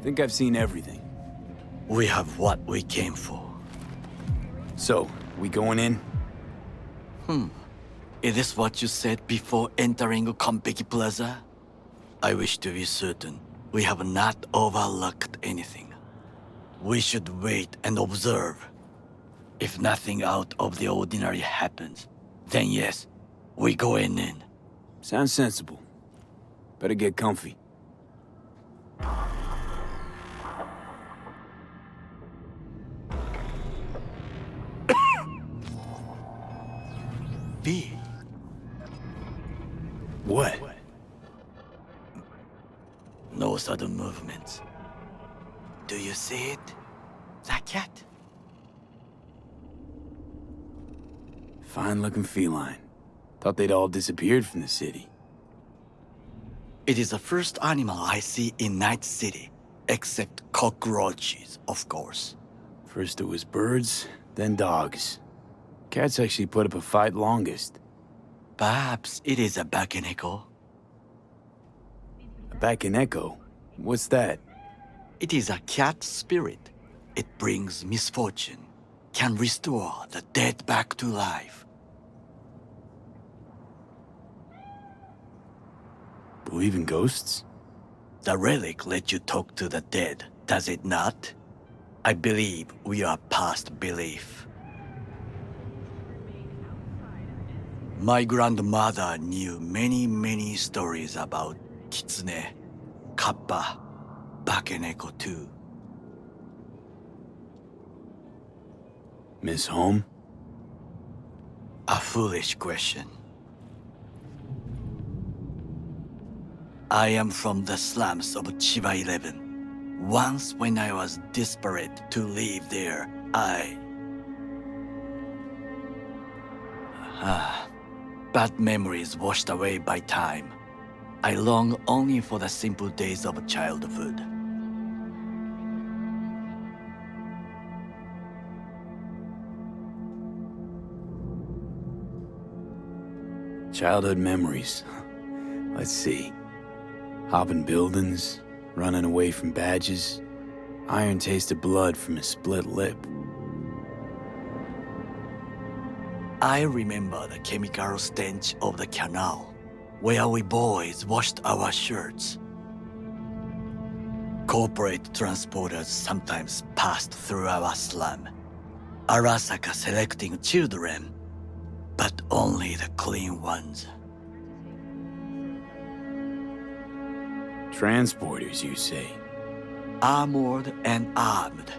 Think I've seen everything. We have what we came for. So, we going in? Is this what you said before entering Konpeki Plaza? I wish to be certain we have not overlooked anything. We should wait and observe. If nothing out of the ordinary happens, then yes, we go in. Sounds sensible. Better get comfy. V. What? No sudden movements. Do you see it? That cat? Fine-looking feline. Thought they'd all disappeared from the city. It is the first animal I see in Night City, except cockroaches, of course. First it was birds, then dogs. Cats actually put up a fight longest. Perhaps it is a Bakeneko. A Bakeneko? What's that? It is a cat spirit. It brings misfortune, can restore the dead back to life. Believe in ghosts? The relic lets you talk to the dead, does it not? I believe we are past belief. My grandmother knew many stories about Kitsune, Kappa, Bakeneko too. Miss Home? A foolish question. I am from the slums of Chiba 11. Once when I was desperate to live there, bad memories washed away by time. I long only for the simple days of childhood. Childhood memories. Let's see. Hopping buildings, running away from badges, iron-tasted blood from a split lip. I remember the chemical stench of the canal, where we boys washed our shirts. Corporate transporters sometimes passed through our slum. Arasaka selecting children, but only the clean ones. Transporters, you say? Armored and armed.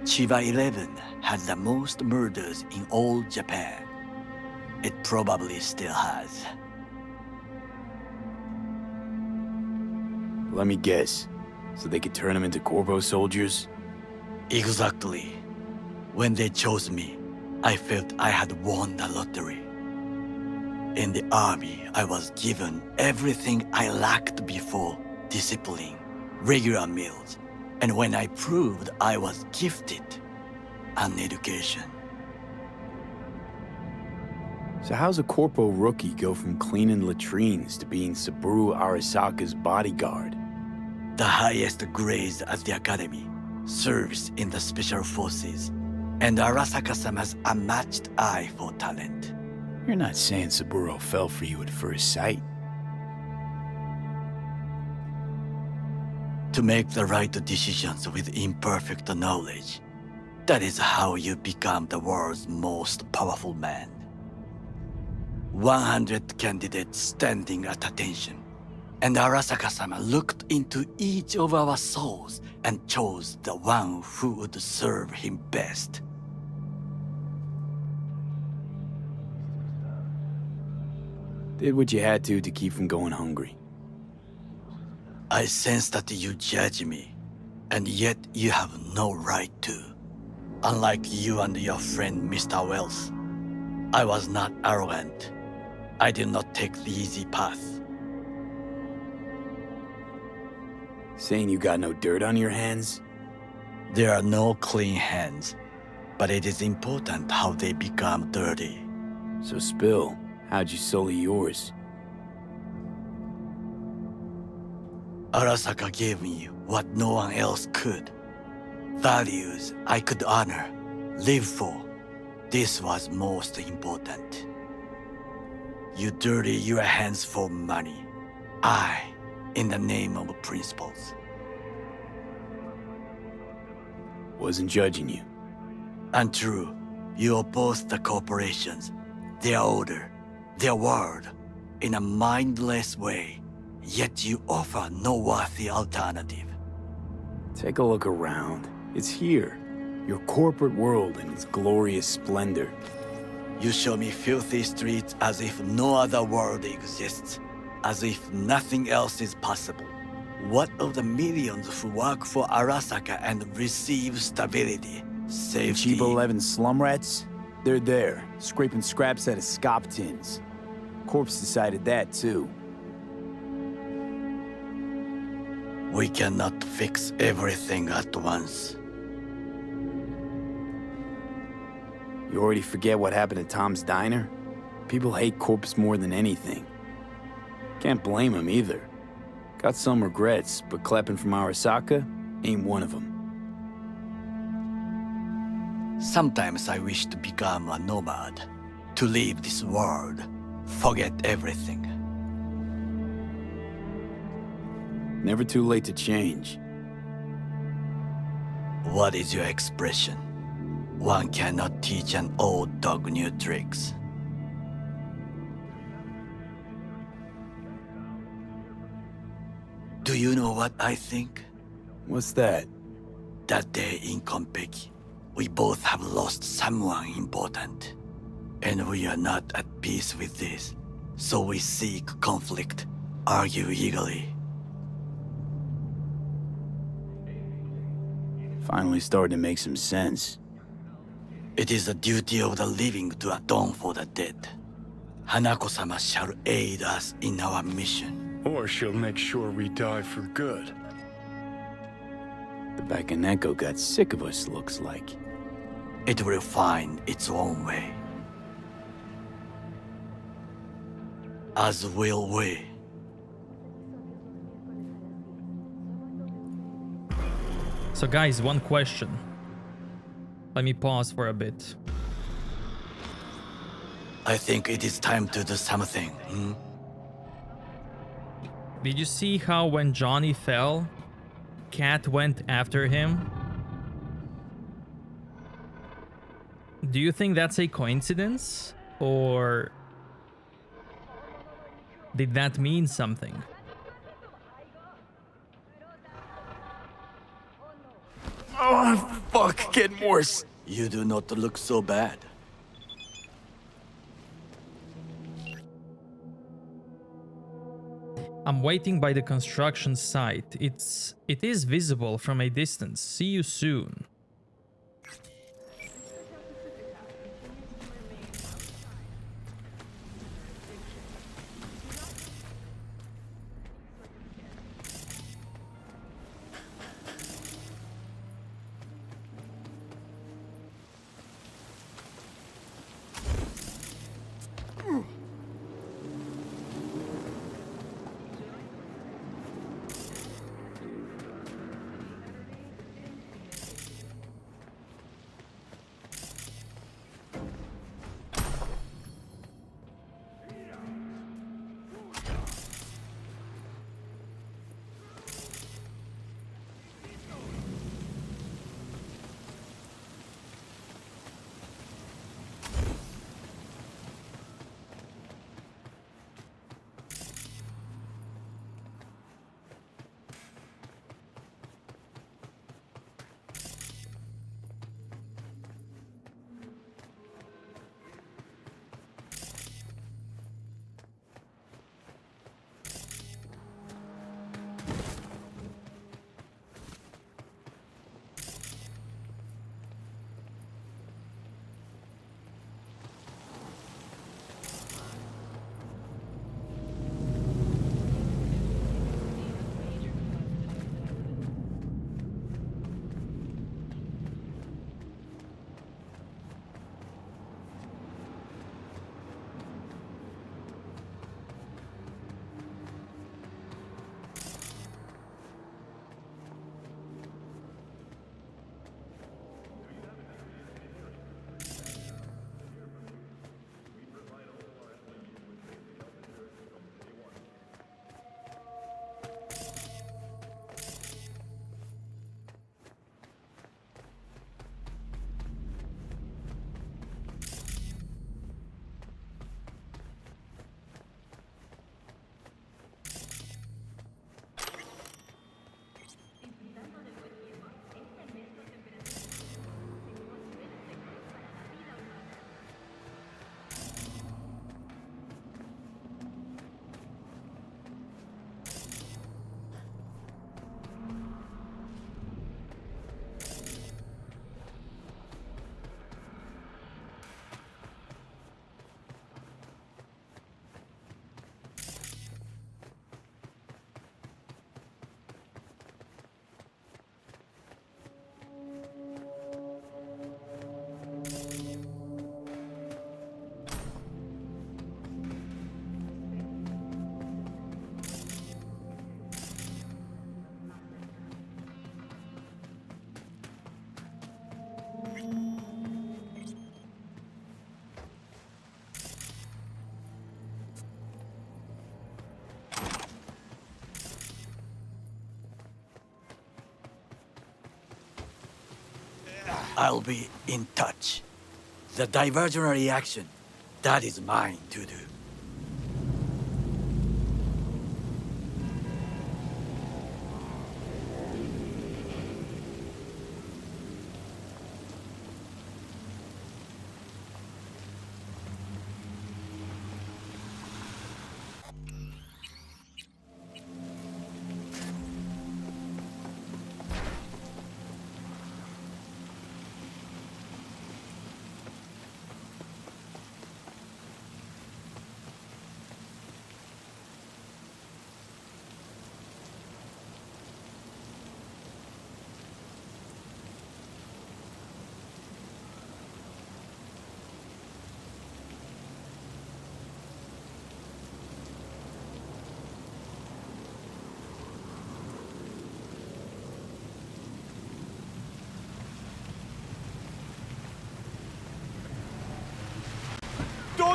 Chiba 11 had the most murders in all Japan. It probably still has. Let me guess. So they could turn them into Corpo soldiers? Exactly. When they chose me, I felt I had won the lottery. In the army, I was given everything I lacked before: discipline, regular meals, and when I proved I was gifted, an education. So how's a Corpo rookie go from cleaning latrines to being Saburo Arasaka's bodyguard? The highest grades at the academy, serves in the special forces, and Arasaka-sama's unmatched eye for talent. You're not saying Saburo fell for you at first sight? To make the right decisions with imperfect knowledge, that is how you become the world's most powerful man. 100 candidates standing at attention, and Arasaka-sama looked into each of our souls and chose the one who would serve him best. Did what you had to keep from going hungry. I sense that you judge me, and yet you have no right to. Unlike you and your friend Mr. Wells, I was not arrogant. I did not take the easy path. Saying you got no dirt on your hands? There are no clean hands, but it is important how they become dirty. So spill, how'd you sully yours? Arasaka gave me what no one else could. Values I could honor, live for. This was most important. You dirty your hands for money. I, in the name of principles. Wasn't judging you. Untrue. You oppose the corporations, their order, their word, in a mindless way, yet you offer no worthy alternative. Take a look around. It's here. Your corporate world in its glorious splendor. You show me filthy streets as if no other world exists, as if nothing else is possible. What of the millions who work for Arasaka and receive stability, safety? Chiba 11 slum rats? They're there, scraping scraps out of scop tins. Corpse decided that too. We cannot fix everything at once. You already forget what happened at Tom's Diner? People hate Corpse more than anything. Can't blame him either. Got some regrets, but clapping from Arasaka ain't one of them. Sometimes I wish to become a nomad, to leave this world, forget everything. Never too late to change. What is your expression? One cannot teach an old dog new tricks. Do you know what I think? What's that? That day in Konpeki, we both have lost someone important. And we are not at peace with this. So we seek conflict, argue eagerly. Finally starting to make some sense. It is the duty of the living to atone for the dead. Hanako-sama shall aid us in our mission. Or she'll make sure we die for good. The Bakaneko got sick of us, looks like. It will find its own way. As will we. So guys, one question. Let me pause for a bit. I think it is time to do something. Did you see how when Johnny fell, Cat went after him? Do you think that's a coincidence? Or did that mean something? Oh, fuck, getting worse. You do not look so bad. I'm waiting by the construction site. It is visible from a distance. See you soon. I'll be in touch. The diversionary reaction, that is mine to do.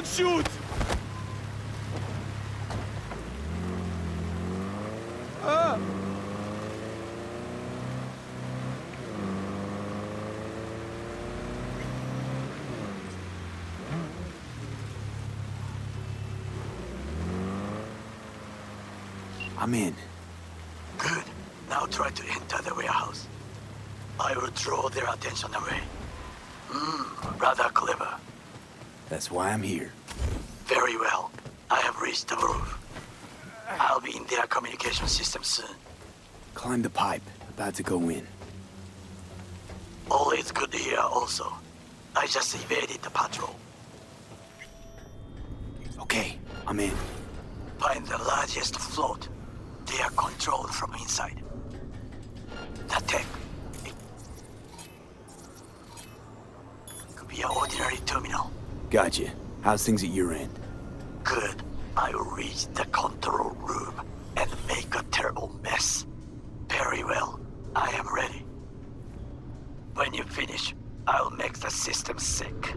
Don't shoot! I'm in. Good. Now try to enter the warehouse. I will draw their attention away. Rather clever. That's why I'm here. Very well. I have reached the roof. I'll be in their communication system soon. Climb the pipe. About to go in. Always good here also. I just evaded the patrol. Okay, I'm in. Find the largest float. They are controlled from inside. The tech. It could be an ordinary terminal. Gotcha. How's things at your end? Good. I will reach the control room and make a terrible mess. Very well. I am ready. When you finish, I'll make the system sick.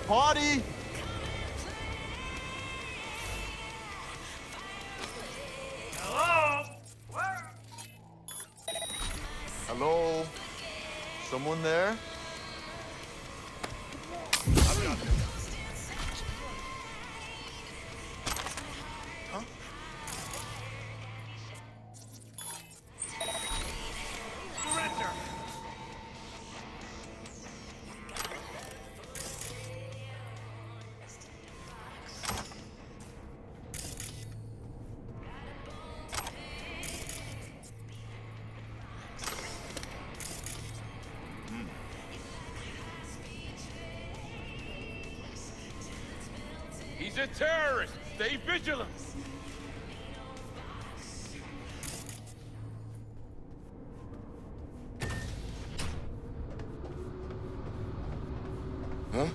Party! Hello? Someone there? Huh? Surrender! He's a terrorist! Stay vigilant! Huh?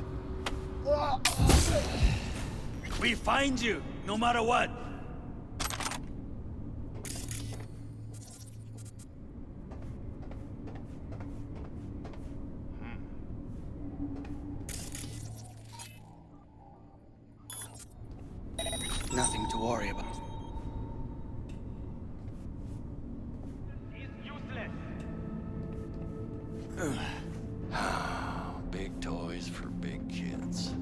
We find you, no matter what. Nothing to worry about. Big toys for big kids.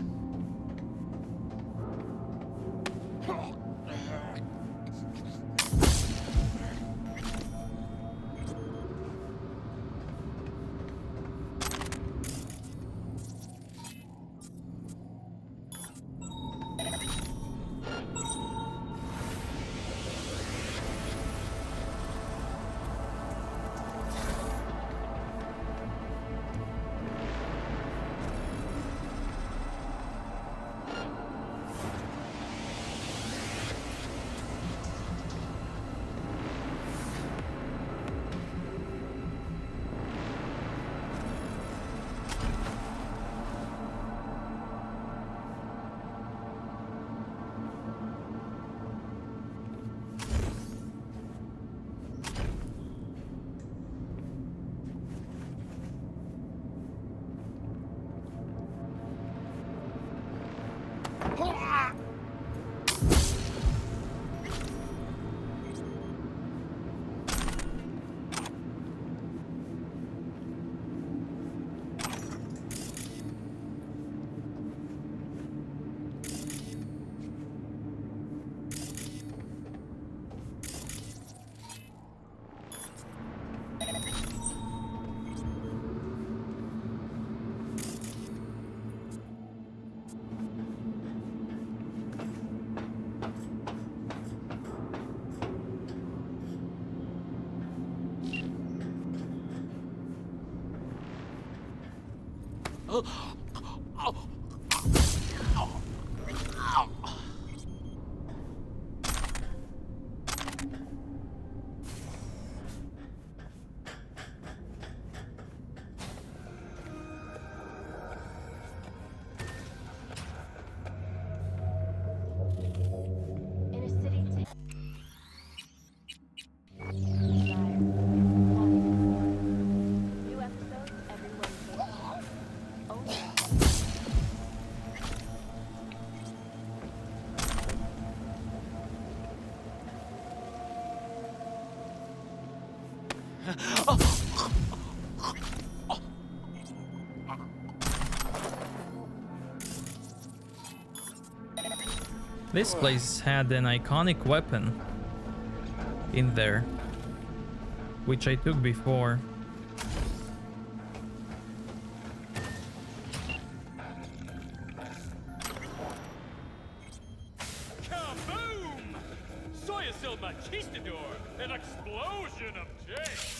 This place had an iconic weapon in there, which I took before. Kaboom! Soy es el Machistador! An explosion of change!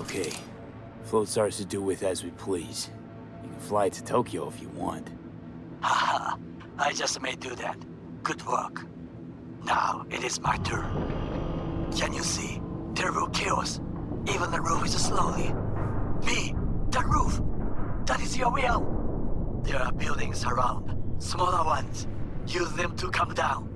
Okay. Float's ours to do with as we please. You can fly to Tokyo if you want. Haha, I just may do that. Good work. Now it is my turn. Can you see? Terrible chaos. Even the roof is slowly. Me, the roof. That is your will. There are buildings around. Smaller ones. Use them to come down.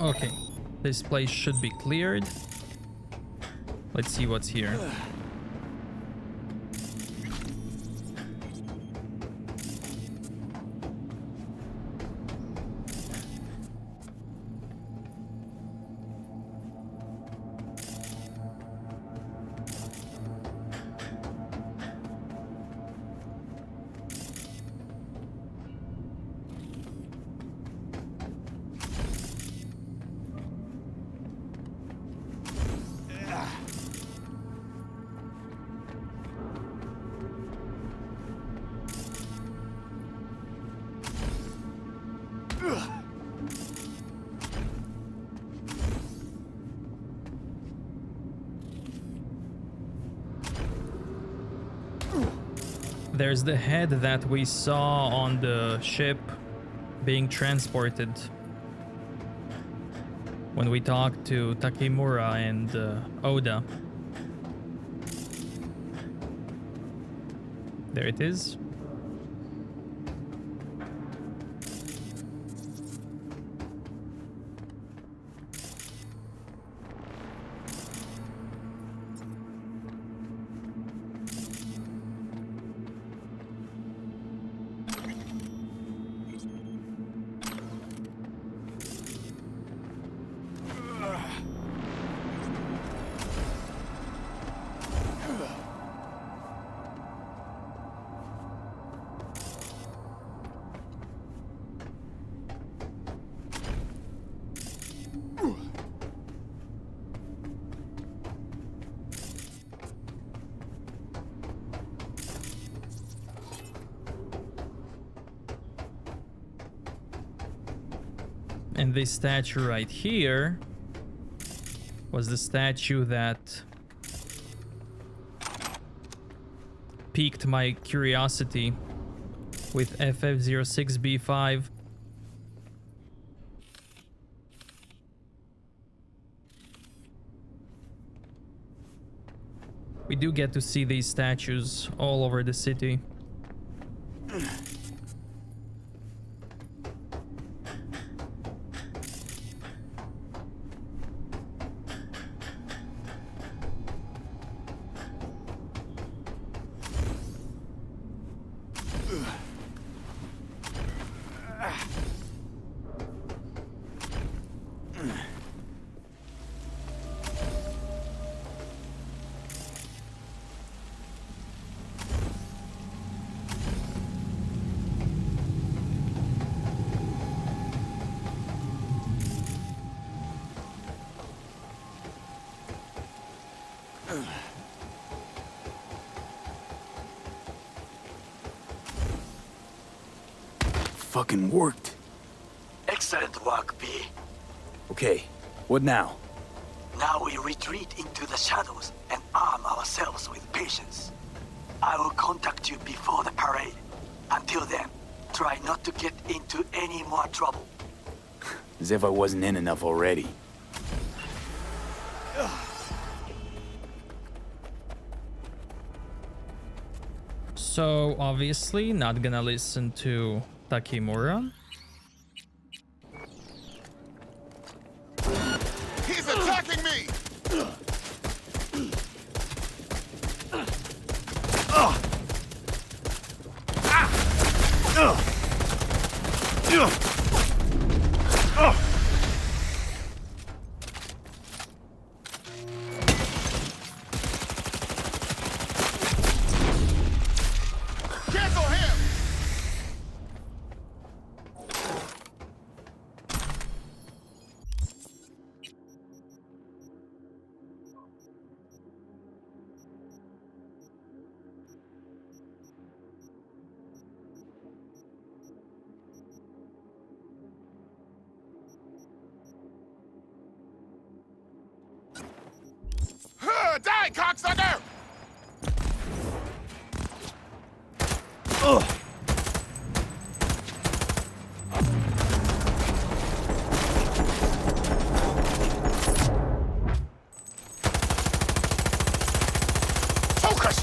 Okay, this place should be cleared. Let's see what's here. There's the head that we saw on the ship being transported when we talked to Takimura and Oda. There it is. And this statue right here was the statue that piqued my curiosity with FF06B5. We do get to see these statues all over the city. Fucking worked. Excellent work, B. Okay, what now? Now we retreat into the shadows and arm ourselves with patience. I will contact you before the parade. Until then, try not to get into any more trouble. As if I wasn't in enough already. So, obviously, not gonna listen to Takimura. He's attacking me! Cancel him! Die, cocksucker! Focus!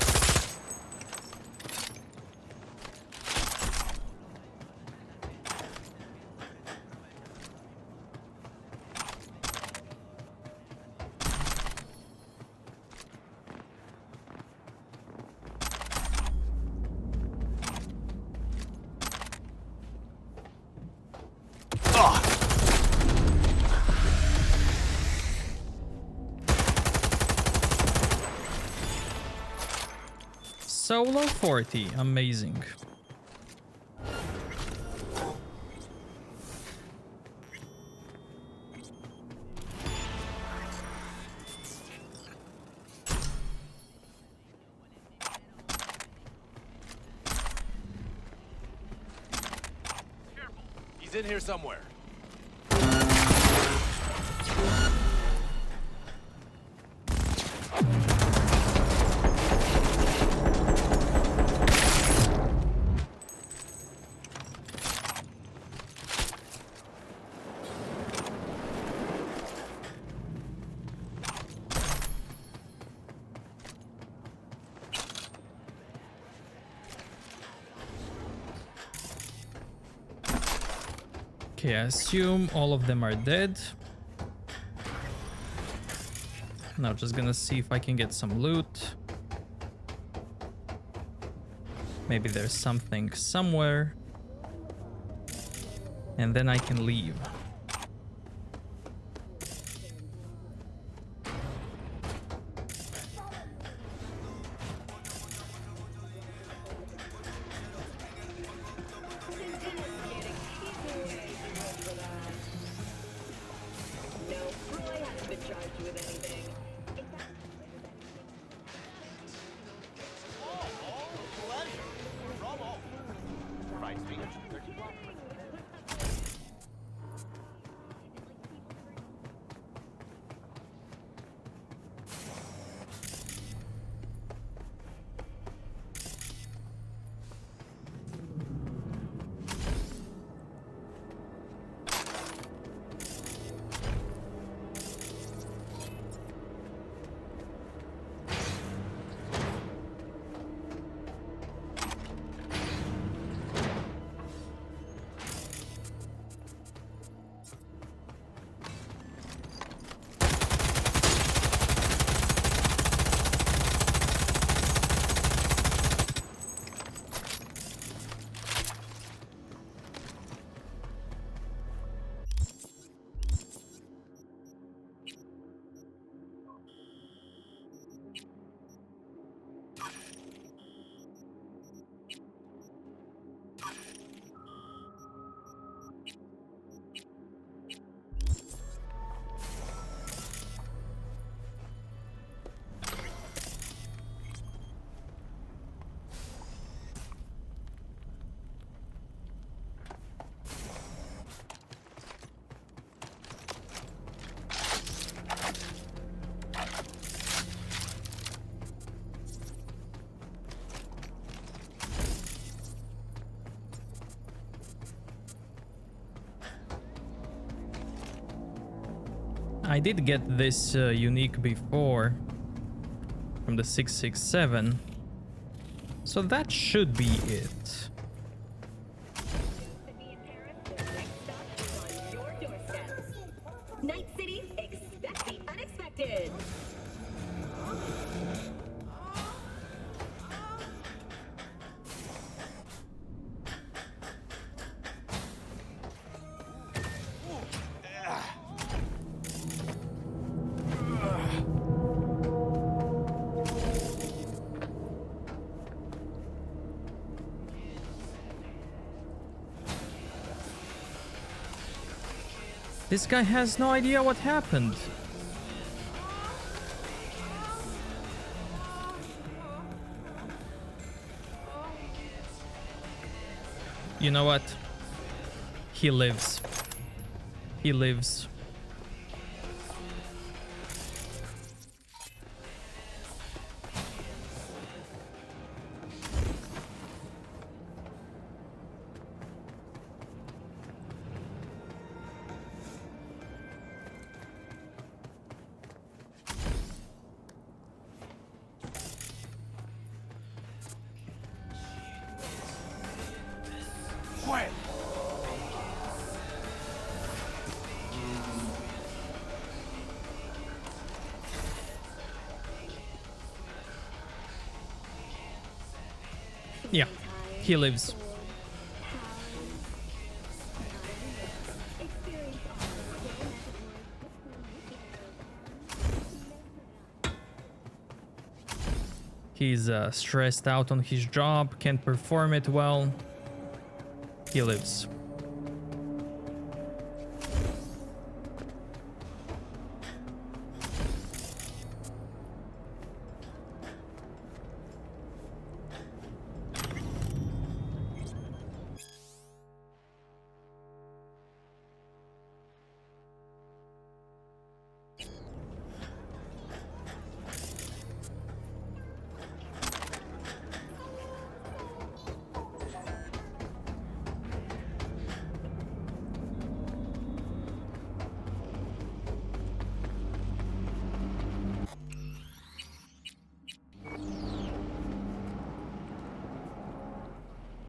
Solo 40, amazing. He's in here somewhere. Okay, I assume all of them are dead. Now just gonna see if I can get some loot. Maybe there's something somewhere. And then I can leave. I did get this unique before from the 667, so that should be it. Night City, expect the unexpected. This guy has no idea what happened. You know what? He lives. He lives. Yeah, he lives. He's stressed out on his job, can't perform it well. He lives.